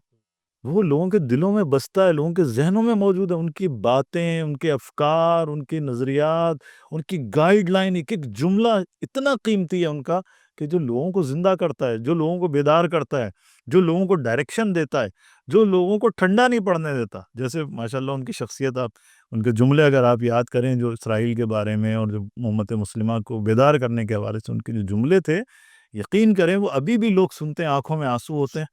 وہ لوگوں کے دلوں میں بستا ہے, لوگوں کے ذہنوں میں موجود ہے. ان کی باتیں, ان کے افکار, ان کے نظریات, ان کی گائیڈ لائن, ایک ایک جملہ اتنا قیمتی ہے ان کا کہ جو لوگوں کو زندہ کرتا ہے, جو لوگوں کو بیدار کرتا ہے, جو لوگوں کو ڈائریکشن دیتا ہے, جو لوگوں کو ٹھنڈا نہیں پڑنے دیتا. جیسے ماشاءاللہ ان کی شخصیت, آپ ان کے جملے اگر آپ یاد کریں جو اسرائیل کے بارے میں اور جو امت مسلمہ کو بیدار کرنے کے حوالے سے ان کے جو جملے تھے, یقین کریں وہ ابھی بھی لوگ سنتے ہیں, آنکھوں میں آنسو ہوتے ہیں,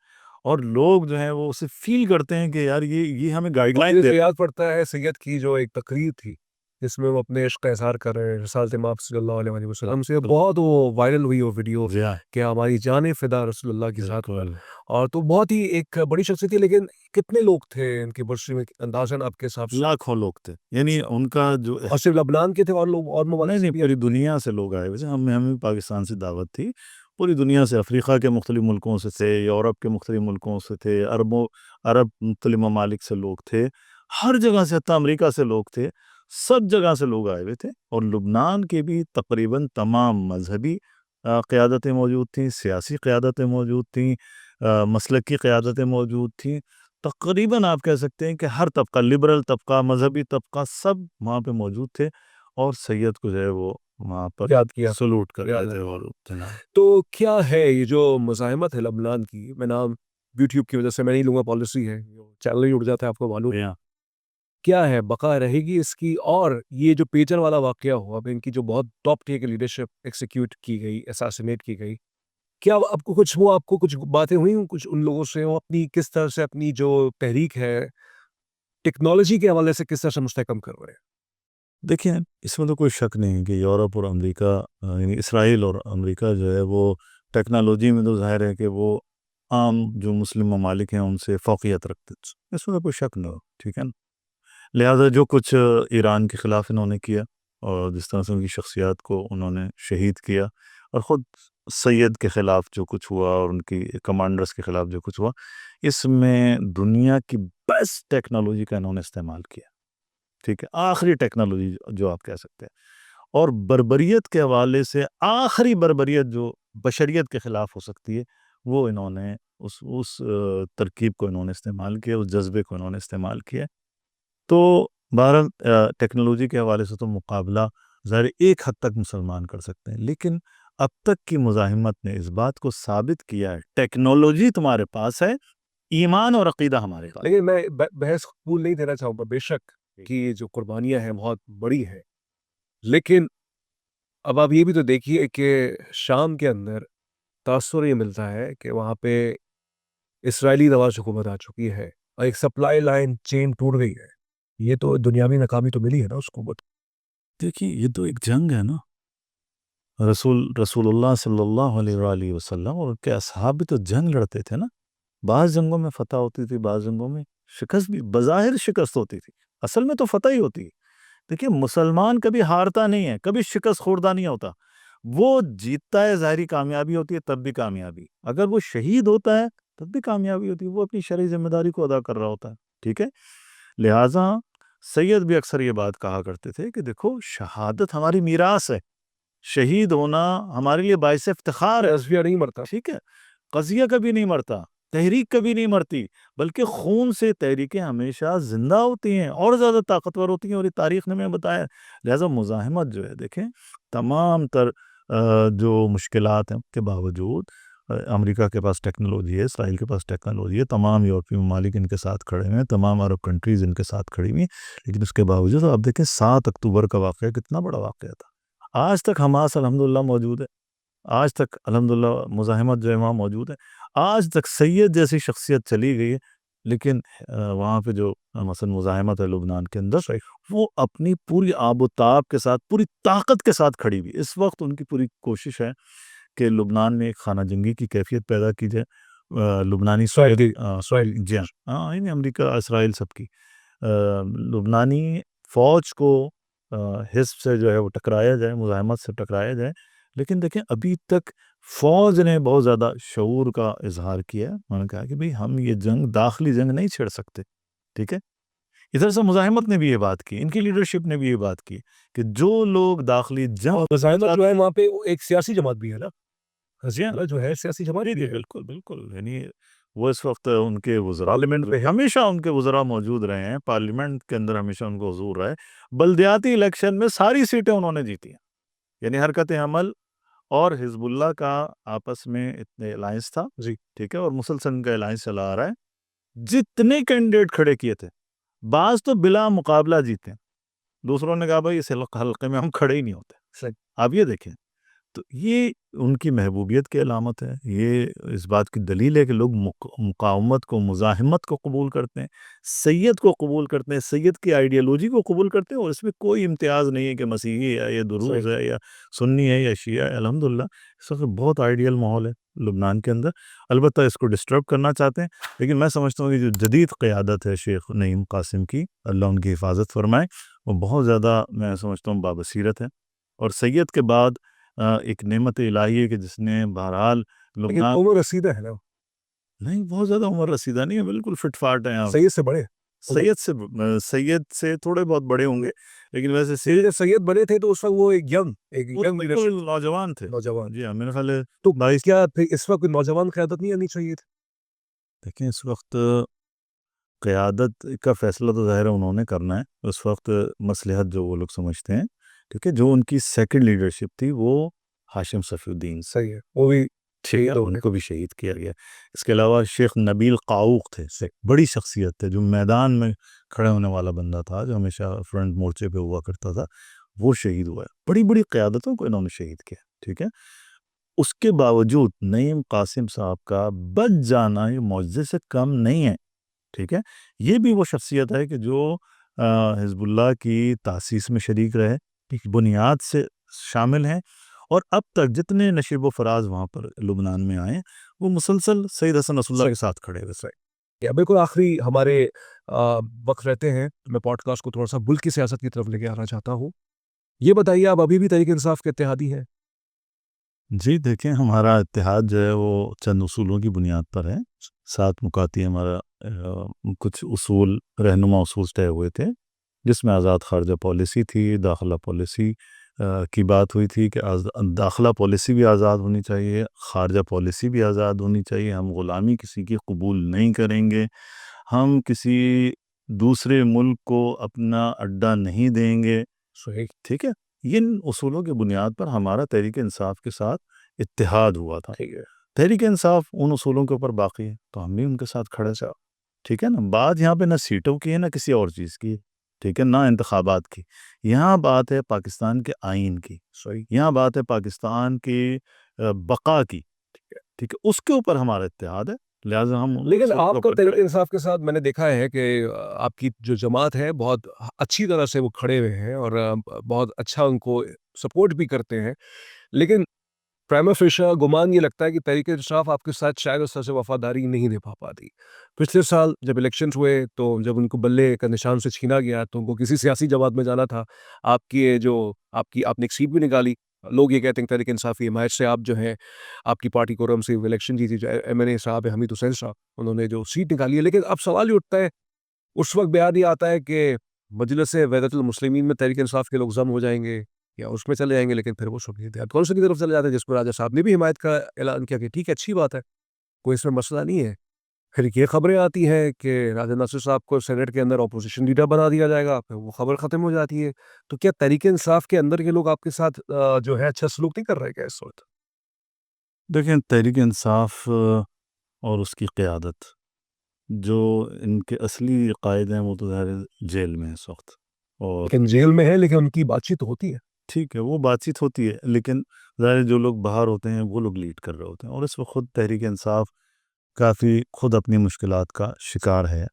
اور لوگ جو ہیں وہ اسے فیل کرتے ہیں کہ یار یہ ہمیں گائیڈ لائن دے. یاد پڑتا ہے سید کی جو ایک تقریر تھی جس میں وہ اپنے عشق کا اظہار کر رہے ہیں رسالت مآب صلی اللہ علیہ وآلہ وسلم سے. بہت وہ وائرل ہوئی وہ ویڈیو جی ہاں کہ ہماری جانیں فدا رسول اللہ کی ذات پر. بالکل اور تو بہت ہی ایک بڑی شخصیت تھی. لیکن کتنے لوگ تھے ان کی برسی میں اندازاً آپ کے حساب سے؟ لاکھوں لوگ تھے. یعنی ان کا جو اور صرف لبنان کے تھے اور لوگ اور نہیں ممالک سے نہیں بھی؟ پوری دنیا سے لوگ آئے ہوئے تھے. ہمیں پاکستان سے دعوت تھی. پوری دنیا سے, افریقہ کے مختلف ملکوں سے تھے, یورپ کے مختلف ملکوں سے تھے, عرب مختلف ممالک سے لوگ تھے, ہر جگہ سے, حتیٰ امریکہ سے لوگ تھے. سب جگہ سے لوگ آئے ہوئے تھے. اور لبنان کے بھی تقریباً تمام مذہبی قیادتیں موجود تھیں, سیاسی قیادتیں موجود تھیں, مسلکی قیادتیں موجود تھیں. تقریباً آپ کہہ سکتے ہیں کہ ہر طبقہ, لبرل طبقہ, مذہبی طبقہ, سب وہاں پہ موجود تھے. اور سید کو جو ہے وہ وہاں پر یاد کیا. سلوٹ کر یاد رہے تھے. ہے. اور جناب تو کیا ہے یہ جو مزاحمت ہے لبنان کی؟ میں نام یوٹیوب کی وجہ سے میں نہیں لوں گا, پالیسی ہے, چینل ہی اڑ جاتا ہے, آپ کو معلوم ہے. یہاں کیا ہے, بقا رہے گی اس کی؟ اور یہ جو پیجر والا واقعہ ہوا, اب ان کی جو بہت ٹاپ ٹیئر کی لیڈرشپ ایکسیکیوٹ کی گئی, اساسینیٹ کی گئی, کیا آپ کو کچھ وہ, آپ کو کچھ باتیں ہوئی کچھ ان لوگوں سے, وہ اپنی کس طرح سے اپنی جو تحریک ہے ٹیکنالوجی کے حوالے سے کس طرح سے مستحکم کر رہے ہیں؟ دیکھیں, اس میں تو کوئی شک نہیں کہ یورپ اور امریکہ, یعنی اسرائیل اور امریکہ جو ہے وہ ٹیکنالوجی میں تو ظاہر ہے کہ وہ عام جو مسلم ممالک ہیں ان سے فوقیت رکھتے ہیں. اس میں تو کوئی شک نہیں. ٹھیک ہے نا. لہذا جو کچھ ایران کے خلاف انہوں نے کیا, اور جس طرح سے ان کی شخصیات کو انہوں نے شہید کیا, اور خود سید کے خلاف جو کچھ ہوا, اور ان کی کمانڈرز کے خلاف جو کچھ ہوا, اس میں دنیا کی بیسٹ ٹیکنالوجی کا انہوں نے استعمال کیا. ٹھیک ہے, آخری ٹیکنالوجی جو آپ کہہ سکتے ہیں. اور بربریت کے حوالے سے آخری بربریت جو بشریت کے خلاف ہو سکتی ہے, وہ انہوں نے اس ترکیب کو انہوں نے استعمال کیا, اس جذبے کو انہوں نے استعمال کیا. تو بہرحال ٹیکنالوجی کے حوالے سے تو مقابلہ ظاہر ایک حد تک مسلمان کر سکتے ہیں, لیکن اب تک کی مزاحمت نے اس بات کو ثابت کیا ہے, ٹیکنالوجی تمہارے پاس ہے, ایمان اور عقیدہ ہمارے پاس. لیکن میں بحث قبول نہیں دینا چاہوں گا, بے شک کہ یہ جو قربانیاں ہیں بہت بڑی ہے, لیکن اب آپ یہ بھی تو دیکھیے کہ شام کے اندر تاثر یہ ملتا ہے کہ وہاں پہ اسرائیلی رواج حکومت آ چکی ہے اور ایک سپلائی لائن چین ٹوٹ گئی ہے. یہ تو دنیاوی ناکامی تو ملی ہے نا اس حکومت. دیکھیے, یہ تو ایک جنگ ہے نا. رسول اللہ صلی اللہ علیہ وآلہ وسلم اور ان کے اصحاب بھی تو جنگ لڑتے تھے نا. بعض جنگوں میں فتح ہوتی تھی, بعض جنگوں میں شکست بھی, بظاہر شکست ہوتی تھی, اصل میں تو فتح ہی ہوتی ہے. دیکھیے, مسلمان کبھی ہارتا نہیں ہے, کبھی شکست خوردہ نہیں ہوتا. وہ جیتتا ہے, ظاہری کامیابی ہوتی ہے, تب بھی کامیابی. اگر وہ شہید ہوتا ہے تب بھی کامیابی ہوتی ہے, وہ اپنی شرعی ذمہ داری کو ادا کر رہا ہوتا ہے. ٹھیک ہے. لہٰذا سید بھی اکثر یہ بات کہا کرتے تھے کہ دیکھو, شہادت ہماری میراث ہے, شہید ہونا ہمارے لیے باعث افتخار ہے. رضویہ نہیں مرتا. ٹھیک ہے. قضیہ کبھی نہیں مرتا, تحریک کبھی نہیں مرتی, بلکہ خون سے تحریکیں ہمیشہ زندہ ہوتی ہیں اور زیادہ طاقتور ہوتی ہیں, اور یہ تاریخ نے ہمیں بتایا. لہذا مزاحمت جو ہے, دیکھیں, تمام تر جو مشکلات ہیں کے باوجود امریکہ کے پاس ٹیکنالوجی ہے, اسرائیل کے پاس ٹیکنالوجی ہے, تمام یورپی ممالک ان کے ساتھ کھڑے ہوئے ہیں, تمام عرب کنٹریز ان کے ساتھ کھڑی ہوئی ہیں. لیکن اس کے باوجود آپ دیکھیں 7 اکتوبر کا واقعہ کتنا بڑا واقعہ تھا. آج تک حماس الحمدللہ موجود ہے, آج تک الحمدللہ مزاحمت جو ہے وہاں موجود ہے, آج تک سید جیسی شخصیت چلی گئی ہے. لیکن وہاں پہ جو مثلا مزاحمت ہے لبنان کے اندر, وہ اپنی پوری آب و تاب کے ساتھ, پوری طاقت کے ساتھ کھڑی ہوئی. اس وقت ان کی پوری کوشش ہے کہ لبنان میں ایک خانہ جنگی کی کیفیت پیدا کی جائے. لبنانی اسرائیل جی ہاں, یعنی امریکہ اسرائیل سب کی, لبنانی فوج کو حزب سے جو ہے وہ ٹکرایا جائے, مزاحمت سے ٹکرایا جائے. لیکن دیکھیں, ابھی تک فوج نے بہت زیادہ شعور کا اظہار کیا. انہوں نے کہا کہ بھئی ہم یہ جنگ, داخلی جنگ نہیں چھیڑ سکتے. ٹھیک ہے. ادھر سے مزاحمت نے بھی یہ بات کی, ان کی لیڈرشپ نے بھی یہ بات کی کہ جو لوگ داخلی جنگ, مزاحمت جو ہے وہاں پہ ایک سیاسی جماعت بھی ہے نا, جی ہاں, جو ہے سیاسی جماعت بھی ہے. بالکل بالکل. یعنی وہ اس وقت ان کے وزراء, پارلیمنٹ میں ہمیشہ ان کے وزراء موجود رہے ہیں, پارلیمنٹ کے اندر ہمیشہ ان کو حضور رہے. بلدیاتی الیکشن میں ساری سیٹیں انہوں نے جیتی ہیں. یعنی حرکت عمل اور حزب اللہ کا آپس میں اتنے الائنس تھا. جی. ٹھیک ہے. اور مسلسل کا الائنس چلا آ رہا ہے. جتنے کینڈیڈیٹ کھڑے کیے تھے, بعض تو بلا مقابلہ جیتے ہیں, دوسروں نے کہا بھائی اس حلقے میں ہم کھڑے ہی نہیں ہوتے. صحیح. آپ یہ دیکھیں, تو یہ ان کی محبوبیت کی علامت ہے، یہ اس بات کی دلیل ہے کہ لوگ مقاومت کو، مزاحمت کو قبول کرتے ہیں، سید کو قبول کرتے ہیں، سید کی آئیڈیالوجی کو قبول کرتے ہیں، اور اس میں کوئی امتیاز نہیں ہے کہ مسیحی ہے یا دروز صحیح. ہے یا سنی ہے یا شیعہ ہے۔ الحمدللہ اس وقت بہت آئیڈیل ماحول ہے لبنان کے اندر، البتہ اس کو ڈسٹرب کرنا چاہتے ہیں، لیکن میں سمجھتا ہوں کہ جو جدید قیادت ہے شیخ نعیم قاسم کی، اللہ ان کی حفاظت فرمائے، وہ بہت زیادہ میں سمجھتا ہوں بابصیرت ہے، اور سید کے بعد ایک نعمت الہی ہے کہ جس نے بہرحال لیکن لبنان، عمر رسیدہ ہے نا، نہیں بہت زیادہ عمر رسیدہ نہیں ہے، بالکل فٹ فاٹ ہیں آپ، سید سے بڑے. سید سے تھوڑے بہت بڑے ہوں گے، لیکن ویسے جب سید بنے تھے تو اس وقت وہ ایک وہ ینگ بالکل نوجوان تھے، نوجوان. جی ہاں، میرے خیال ہے تو 22۔ کیا پھر اس وقت کوئی نوجوان قیادت نہیں آنی چاہیے تھی؟ دیکھیں اس وقت قیادت کا فیصلہ تو ظاہر ہے انہوں نے کرنا ہے، اس وقت مصلحت جو وہ لوگ سمجھتے ہیں، کیونکہ جو ان کی سیکنڈ لیڈرشپ تھی وہ ہاشم صفی الدین، صحیح ہے، وہ بھی ٹھیک ہے، شہید ہو ان گئے. کو بھی شہید کیا گیا۔ اس کے علاوہ شیخ نبیل قاؤق تھے، بڑی شخصیت تھے، جو میدان میں کھڑے ہونے والا بندہ تھا، جو ہمیشہ فرنٹ مورچے پہ ہوا کرتا تھا، وہ شہید ہوا ہے۔ بڑی بڑی قیادتوں کو انہوں نے شہید کیا، ٹھیک ہے۔ اس کے باوجود نعیم قاسم صاحب کا بچ جانا یہ معجزے سے کم نہیں ہے، ٹھیک ہے۔ یہ بھی وہ شخصیت ہے کہ جو حزب اللہ کی تاسیس میں شریک رہے، ایک بنیاد سے شامل ہیں، اور اب تک جتنے نشیب و فراز وہاں پر لبنان میں آئے وہ مسلسل سید حسن نصر اللہ کے ساتھ کھڑے ہوئے۔ یا بالکل آخری ہمارے وقت رہتے ہیں، میں پوڈ کاسٹ کو تھوڑا سا ملک کی سیاست کی طرف لے کے آنا چاہتا ہوں. یہ بتائیے آپ ابھی بھی تحریک انصاف کے اتحادی ہیں؟ جی دیکھیں، ہمارا اتحاد جو ہے وہ چند اصولوں کی بنیاد پر ہے، 7 نکاتی ہمارا کچھ اصول، رہنما اصول طے ہوئے تھے، جس میں آزاد خارجہ پالیسی تھی، داخلہ پالیسی کی بات ہوئی تھی کہ داخلہ پالیسی بھی آزاد ہونی چاہیے، خارجہ پالیسی بھی آزاد ہونی چاہیے، ہم غلامی کسی کی قبول نہیں کریں گے، ہم کسی دوسرے ملک کو اپنا اڈا نہیں دیں گے، صحیح. ٹھیک ہے۔ ان اصولوں کی بنیاد پر ہمارا تحریک انصاف کے ساتھ اتحاد ہوا تھا۔ ٹھیک ہے. تحریک انصاف ان اصولوں کے اوپر باقی ہے، تو ہم بھی ان کے ساتھ کھڑے تھے، ٹھیک ہے نا۔ بات یہاں پہ نہ سیٹوں کی ہے نہ کسی اور چیز کی ہے، ٹھیک ہے، نہ انتخابات کی، یہاں بات ہے پاکستان کے آئین کی، صحیح. یہاں بات ہے پاکستان کی بقا کی، ٹھیک ہے، اس کے اوپر ہمارا اتحاد ہے، لہٰذا ہم لیکن اصولوں آپ کے کا اوپر تحریک کھڑے۔ انصاف کے ساتھ میں نے دیکھا ہے کہ آپ کی جو جماعت ہے بہت اچھی طرح سے وہ کھڑے ہوئے ہیں اور بہت اچھا ان کو سپورٹ بھی کرتے ہیں، لیکن پرائما فیشا گمان یہ لگتا ہے کہ تحریک انصاف آپ کے ساتھ شاید اس طرح سے وفاداری نہیں نبھا پاتی. پچھلے سال جب الیکشنز ہوئے تو جب ان کو بلے کا نشان سے چھینا گیا تو ان کو کسی سیاسی جماعت میں جانا تھا، آپ نے ایک سیٹ بھی نکالی. لوگ یہ کہتے ہیں تحریک انصاف کی حمایت سے آپ جو ہیں آپ کی پارٹی کو رم سے الیکشن جیتی، جو ایم این اے صاحب ہے حمید حسین صاحب، انہوں نے جو سیٹ نکالی ہے. لیکن اب سوال یہ اٹھتا ہے، اس وقت بیان یہ آتا ہے کہ مجلس وحدت المسلمین میں تحریک انصاف کے لوگ ضم ہو جائیں گے یا اس میں چلے جائیں گے، لیکن پھر وہ شوقی اتحاد کونسل کی طرف چلے جاتے ہیں، جس پر راجہ صاحب نے بھی حمایت کا اعلان کیا کہ ٹھیک ہے، اچھی بات ہے، کوئی اس میں مسئلہ نہیں ہے. پھر یہ خبریں آتی ہیں کہ راجہ ناصر صاحب کو سینٹ کے اندر اپوزیشن لیڈر بنا دیا جائے گا، پھر وہ خبر ختم ہو جاتی ہے. تو کیا تحریک انصاف کے اندر کے لوگ آپ کے ساتھ جو ہے اچھا سلوک نہیں کر رہے کیا اس وقت؟ دیکھیں تحریک انصاف اور اس کی قیادت، جو ان کے اصلی قائد ہیں وہ تو ظاہر جیل میں ہیں اس وقت، اور لیکن جیل میں ہے، لیکن ان کی بات چیت ہوتی ہے. ٹھیک ہے وہ بات چیت ہوتی ہے، لیکن ظاہر جو لوگ باہر ہوتے ہیں وہ لوگ لیڈ کر رہے ہوتے ہیں، اور اس وقت خود تحریک انصاف کافی خود اپنی مشکلات کا شکار ہے،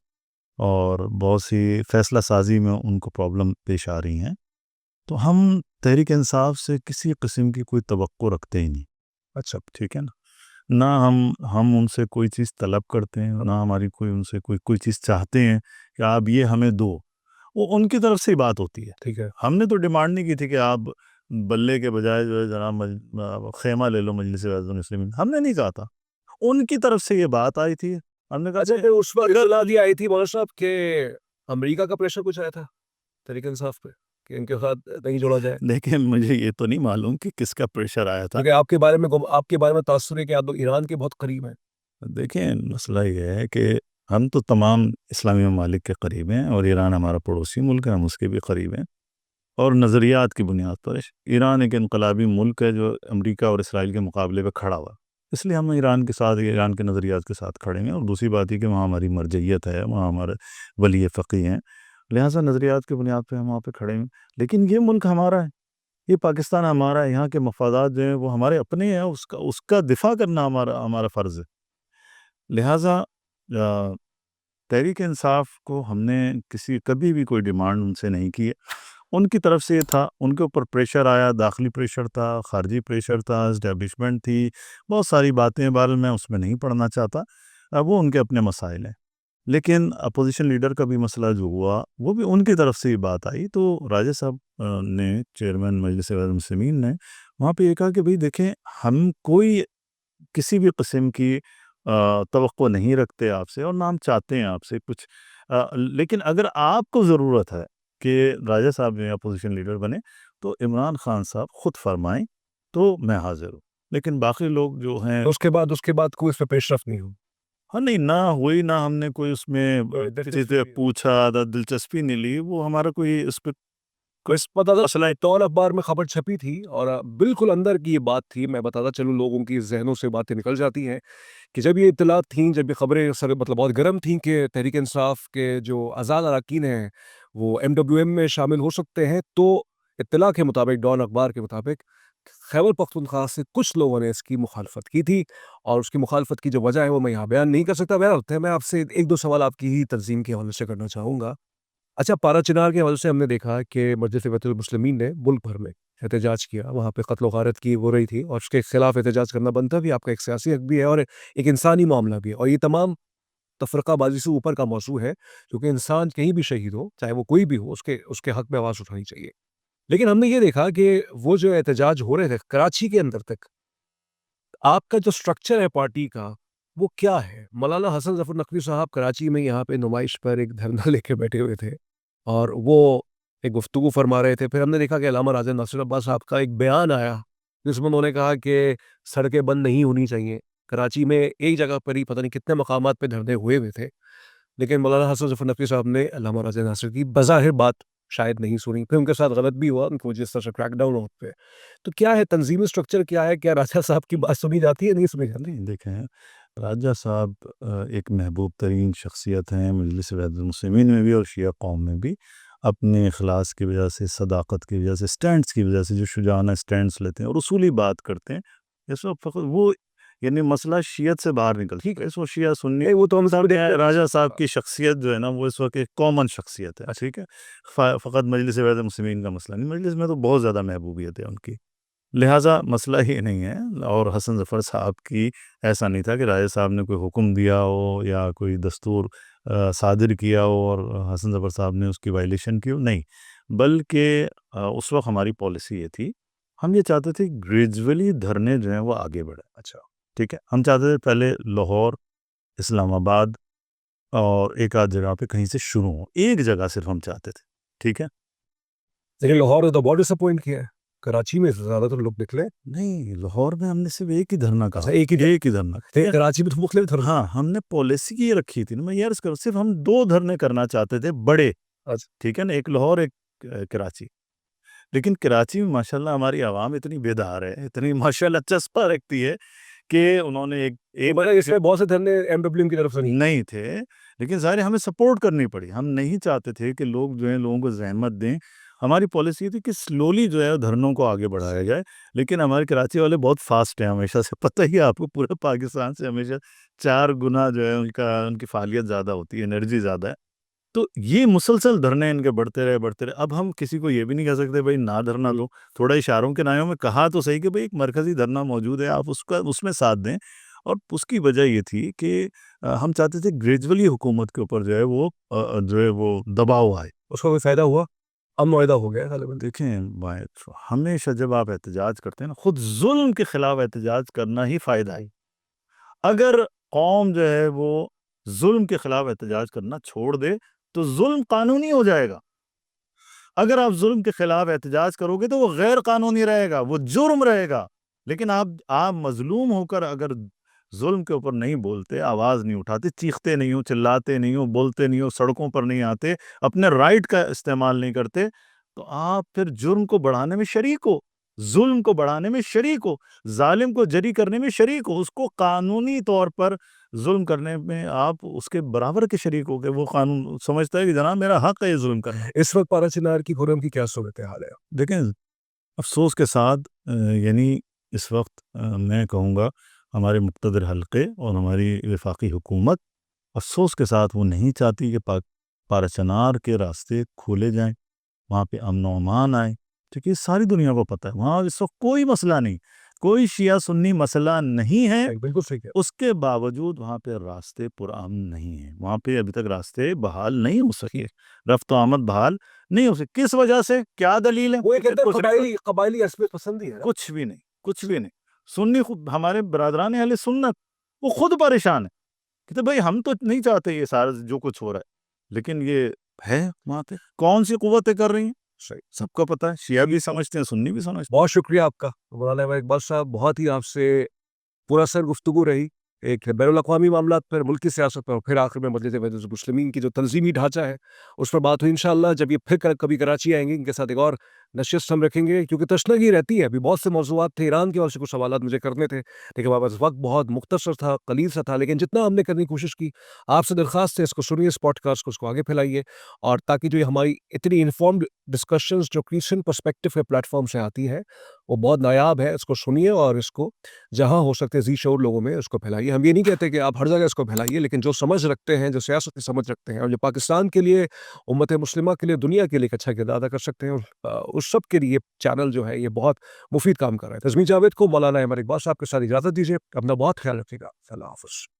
اور بہت سی فیصلہ سازی میں ان کو پرابلم پیش آ رہی ہیں، تو ہم تحریک انصاف سے کسی قسم کی کوئی توقع رکھتے ہی نہیں، اچھا. ٹھیک ہے نا، نہ ہم ان سے کوئی چیز طلب کرتے ہیں، نہ ہماری ان سے کوئی چیز چاہتے ہیں کہ آپ یہ ہمیں دو، وہ ان کی طرف سے ہی بات ہوتی ہے۔ ٹھیک ہے. ہم نے تو ڈیمانڈ نہیں کی تھی کہ آپ بلے کے بجائے جو ہے جناب خیمہ لے لو مجلس وحدت المسلمین، ہم نے نہیں کہا تھا، ان کی طرف سے یہ بات آئی تھی، ہم نے کہا اچھا، پھر اس وقت اطلاع دی آئی تھی مولانا صاحب کہ امریکہ کا پریشر کچھ آیا تھا تحریک انصاف پہ کہ ان کے ساتھ نہیں جوڑا جائے؟ لیکن مجھے یہ تو نہیں معلوم کہ کس کا پریشر آیا تھا۔ کیونکہ آپ کے بارے میں تاثر ہے کہ آپ لوگ ایران کے بہت قریب ہیں. دیکھیں مسئلہ یہ ہے کہ ہم تو تمام اسلامی ممالک کے قریب ہیں، اور ایران ہمارا پڑوسی ملک ہے، ہم اس کے بھی قریب ہیں، اور نظریات کی بنیاد پر ایران ایک انقلابی ملک ہے جو امریکہ اور اسرائیل کے مقابلے پہ کھڑا ہوا، اس لیے ہم ایران کے ساتھ، ایران کے نظریات کے ساتھ کھڑے ہیں، اور دوسری بات یہ کہ وہاں ہماری مرجعیت ہے، وہاں ہمارے ولی فقی ہیں، لہٰذا نظریات کی بنیاد پہ ہم وہاں پہ کھڑے ہیں، لیکن یہ ملک ہمارا ہے، یہ پاکستان ہمارا، یہاں کے مفادات جو ہیں وہ ہمارے اپنے ہیں، اس کا دفاع کرنا ہمارا فرض ہے. لہٰذا تحریک انصاف کو ہم نے کبھی بھی کوئی ڈیمانڈ ان سے نہیں کی ہے. ان کی طرف سے یہ تھا، ان کے اوپر پریشر آیا، داخلی پریشر تھا، خارجی پریشر تھا، اسٹیبلشمنٹ تھی، بہت ساری باتیں. بہرحال میں اس میں نہیں پڑھنا چاہتا، وہ ان کے اپنے مسائل ہیں. لیکن اپوزیشن لیڈر کا بھی مسئلہ جو ہوا وہ بھی ان کی طرف سے ہی بات آئی. تو راجہ صاحب نے، چیئرمین مجلس اتحاد المسلمین نے وہاں پہ یہ کہا کہ بھئی دیکھیں، ہم کوئی کسی بھی قسم کی توقع نہیں رکھتے آپ سے، اور نہ ہم چاہتے ہیں آپ سے کچھ، لیکن اگر آپ کو ضرورت ہے کہ راجہ صاحب جو اپوزیشن لیڈر بنے تو عمران خان صاحب خود فرمائیں تو میں حاضر ہوں. لیکن باقی لوگ جو ہیں، اس کے بعد کوئی اس پہ پیش رفت نہیں ہو. ہاں نہیں، نہ ہوئی، نہ ہم نے کوئی اس میں کسی سے پوچھا، دلچسپی نہیں لی. وہ ہمارا کوئی اس پہ اس مسئلہ طول اخبار میں خبر چھپی تھی اور بالکل اندر کی یہ بات تھی. میں بتاتا چلوں، لوگوں کی ذہنوں سے باتیں نکل جاتی ہیں کہ جب یہ اطلاعات تھیں، جب یہ خبریں مطلب بہت گرم تھیں کہ تحریک انصاف کے جو آزاد اراکین ہیں وہ MWM میں شامل ہو سکتے ہیں، تو اطلاع کے مطابق، ڈان اخبار کے مطابق، خیبر پختونخوا سے کچھ لوگوں نے اس کی مخالفت کی تھی. اور اس کی مخالفت کی جو وجہ ہے وہ میں یہاں بیان نہیں کر سکتا. بہرحال میں آپ سے ایک دو سوال آپ کی ہی تنظیم کے حوالے سے کرنا چاہوں گا. اچھا، پارا چنار کے حوالے سے ہم نے دیکھا کہ مجلس اتحاد المسلمین نے ملک بھر میں احتجاج کیا. وہاں پہ قتل و غارت کی ہو رہی تھی اور اس کے خلاف احتجاج کرنا بنتا بھی، آپ کا ایک سیاسی حق بھی ہے اور ایک انسانی معاملہ بھی ہے. اور یہ تمام تفرقہ بازی سے اوپر کا موضوع ہے، کیونکہ انسان کہیں بھی شہید ہو، چاہے وہ کوئی بھی ہو، اس کے حق میں آواز اٹھانی چاہیے. لیکن ہم نے یہ دیکھا کہ وہ جو احتجاج ہو رہے تھے کراچی کے اندر تک، آپ کا جو سٹرکچر ہے پارٹی کا وہ کیا ہے؟ مولانا حسن ظفر نقوی صاحب کراچی میں یہاں پہ نمائش پر ایک دھرنا لے کے بیٹھے ہوئے تھے اور وہ ایک گفتگو فرما رہے تھے. پھر ہم نے دیکھا کہ علامہ راجہ ناصر عباس صاحب کا ایک بیان آیا جس میں انہوں نے کہا کہ سڑکیں بند نہیں ہونی چاہیے. کراچی میں ایک جگہ پر ہی پتہ نہیں کتنے مقامات پہ دھرنے ہوئے تھے، لیکن مولانا حسن ظفر نقوی صاحب نے علامہ راجہ ناصر کی بظاہر بات شاید نہیں سنی. پھر ان کے ساتھ غلط بھی ہوا، ان کو جس طرح سے کریک ڈاؤن ہو پہ. تو کیا ہے تنظیمی سٹرکچر، کیا ہے؟ کیا راجہ صاحب کی بات سنی جاتی ہے، نہیں سنی جاتی؟ نہیں دیکھیں، راجہ صاحب ایک محبوب ترین شخصیت ہیں مجلس اتحاد المسلمین میں بھی اور شیعہ قوم میں بھی. اپنے اخلاص کی وجہ سے، صداقت کی وجہ سے، سٹینڈز کی وجہ سے، جو شجاعانہ سٹینڈز لیتے ہیں اور اصولی بات کرتے ہیں. اس وقت فقط وہ، یعنی مسئلہ شیعت سے باہر نکلتا ہے. اس وقت شیعہ سنی، وہ تو ہم سب راجہ صاحب کی شخصیت جو ہے نا وہ اس وقت ایک کامن شخصیت ہے. ٹھیک ہے، فقط مجلس اتحاد المسلمین کا مسئلہ نہیں، مجلس میں تو بہت زیادہ محبوبیت ہے ان کی. لہٰذا مسئلہ یہ نہیں ہے. اور حسن ظفر صاحب کی ایسا نہیں تھا کہ راجہ صاحب نے کوئی حکم دیا ہو یا کوئی دستور صادر کیا ہو اور حسن ظفر صاحب نے اس کی وائلیشن کی ہو، نہیں. بلکہ اس وقت ہماری پالیسی یہ تھی، ہم یہ چاہتے تھے گریجولی دھرنے جو ہیں وہ آگے بڑھیں. اچھا، ٹھیک ہے، ہم چاہتے تھے پہلے لاہور، اسلام آباد اور ایک آدھ جگہ پہ کہیں سے شروع ہوں. ایک جگہ صرف ہم چاہتے تھے. ٹھیک ہے، لیکن لاہور نے تو بہت ڈسپوائنٹ کیا ہے. کراچی میں زیادہ تر لوگ نکلے. نہیں، لاہور میں ہم نے صرف ایک ہی دھرنا کہا. اچھا، ایک ہی دھرنا. کراچی میں تو مختلف دھرنے. ہاں، ہم نے پالیسی یہ رکھی تھی نا، میں یار صرف ہم 2 دھرنے کرنا چاہتے تھے بڑے. اچھا، ٹھیک ہے نا، ایک لاہور، ایک کراچی. لیکن کراچی میں ماشاءاللہ ہماری عوام اتنی بیدار ہے، اتنی ماشاءاللہ چسپا رکھتی ہے کہ انہوں نے ایک اس میں بہت سے دھرنے MWM کی طرف سے نہیں تھے. لیکن ظاہر ہمیں سپورٹ کرنی پڑی. ہم نہیں چاہتے تھے کہ لوگ جو ہیں لوگوں کو زحمت دیں. ہماری پالیسی تھی کہ سلولی جو ہے دھرنوں کو آگے بڑھایا جائے. لیکن ہمارے کراچی والے بہت فاسٹ ہیں ہمیشہ سے، پتہ ہی آپ کو، پورے پاکستان سے ہمیشہ 4 گنا جو ہے ان کی فعالیت زیادہ ہوتی ہے، انرجی زیادہ ہے. تو یہ مسلسل دھرنے ان کے بڑھتے رہے. اب ہم کسی کو یہ بھی نہیں کہہ سکتے بھائی نہ دھرنا دو. تھوڑا اشاروں کے نایوں میں کہا تو صحیح کہ بھائی ایک مرکزی دھرنا موجود ہے، آپ اس میں ساتھ دیں. اور اس کی وجہ یہ تھی کہ ہم چاہتے تھے گریجولی حکومت کے اوپر جو ہے وہ دباؤ آئے. اس کا کوئی فائدہ ہوا؟ اب معاہدہ ہو گیا غالباً. دیکھیں، ہمیشہ جب آپ احتجاج کرتے ہیں نا، خود ظلم کے خلاف احتجاج کرنا ہی فائدہ ہے. اگر قوم جو ہے وہ ظلم کے خلاف احتجاج کرنا چھوڑ دے تو ظلم قانونی ہو جائے گا. اگر آپ ظلم کے خلاف احتجاج کرو گے تو وہ غیر قانونی رہے گا، وہ جرم رہے گا. لیکن آپ مظلوم ہو کر اگر ظلم کے اوپر نہیں بولتے، آواز نہیں اٹھاتے، چیختے نہیں ہو، چلاتے نہیں ہو، بولتے نہیں ہو، سڑکوں پر نہیں آتے، اپنے رائٹ کا استعمال نہیں کرتے، تو آپ پھر جرم کو بڑھانے میں شریک ہو، ظلم کو بڑھانے میں شریک ہو، ظالم کو جری کرنے میں شریک ہو. اس کو قانونی طور پر ظلم کرنے میں آپ اس کے برابر کے شریک ہو گئے. وہ قانون سمجھتا ہے کہ جناب میرا حق ہے یہ ظلم کرنا. اس وقت پارا چنار کی خرم کی کیا صورتحال ہے؟ دیکھیں، افسوس کے ساتھ یعنی اس وقت میں کہوں گا ہمارے مقتدر حلقے اور ہماری وفاقی حکومت افسوس کے ساتھ وہ نہیں چاہتی کہ پارچنار کے راستے کھولے جائیں، وہاں پہ امن و امان آئے، کیونکہ یہ ساری دنیا کو پتہ ہے وہاں اس وقت کوئی مسئلہ نہیں، کوئی شیعہ سنی مسئلہ نہیں ہے، بالکل صحیح ہے. اس کے باوجود وہاں پہ راستے پرامن نہیں ہیں، وہاں پہ ابھی تک راستے بحال نہیں ہو سکے، رفت و آمد بحال نہیں ہو سکے. کس وجہ سے؟ کیا دلیل ہے؟ وہ یہ کہتے ہیں قبائلی عصمت پسندی ہے. کچھ بھی نہیں، کچھ بھی نہیں. سنی خود ہمارے برادران اہل سنت وہ خود پریشان ہیں، کہتے بھائی ہم تو نہیں چاہتے یہ سارا جو کچھ ہو رہا ہے، لیکن یہ ہے وہاں پہ کون سی قوتیں کر رہی ہیں، صحیح. سب کو پتہ ہے، شیعہ بھی سمجھتے ہیں، سنی بھی سمجھتے بہت شکریہ آپ کا مولانا اقبال صاحب، بہت ہی آپ سے پورا سر گفتگو رہی، ایک بین الاقوامی معاملات پر، ملکی سیاست پر، اور پھر آخر میں مجلس اتحاد المسلمین کی جو تنظیمی ڈھانچہ ہے اس پر بات ہوئی. انشاءاللہ جب یہ پھر کبھی کراچی آئیں گے ان کے ساتھ ایک اور نشست ہم رکھیں گے، کیونکہ تشنگی رہتی ہے. ابھی بہت سے موضوعات تھے، ایران کے اور سے کچھ سوالات مجھے کرنے تھے، لیکن ہمارے پاس وقت بہت مختصر تھا، قلیل سا تھا، لیکن جتنا ہم نے کرنے کی کوشش کی آپ سے درخواست ہے اس کو سنیے، اس پوڈ کاسٹ کو اس کو آگے پھیلائیے، اور تاکہ جو یہ ہماری اتنی انفارمڈ ڈسکشنز جو کرسچن پرسپیکٹو کے پلیٹ فارم سے آتی ہے وہ بہت نایاب ہے. اس کو سنیے اور اس کو جہاں ہو سکتے ذی شعور لوگوں میں اس کو پھیلائیے. ہم یہ نہیں کہتے کہ آپ ہر جگہ اس کو پھیلائیے، لیکن جو سمجھ رکھتے ہیں، جو سیاست کی سمجھ رکھتے ہیں، اور جو پاکستان کے لیے، امت مسلمہ کے لیے، دنیا کے لیے ایک اچھا کردار ادا کر سکتے ہیں، اس سب کے لیے چینل جو ہے یہ بہت مفید کام کر رہا ہے. تزمین جاوید کو مولانا احمد اقبال صاحب کے ساتھ اجازت دیجیے. اپنا بہت خیال رکھیے گا. اللہ حافظ.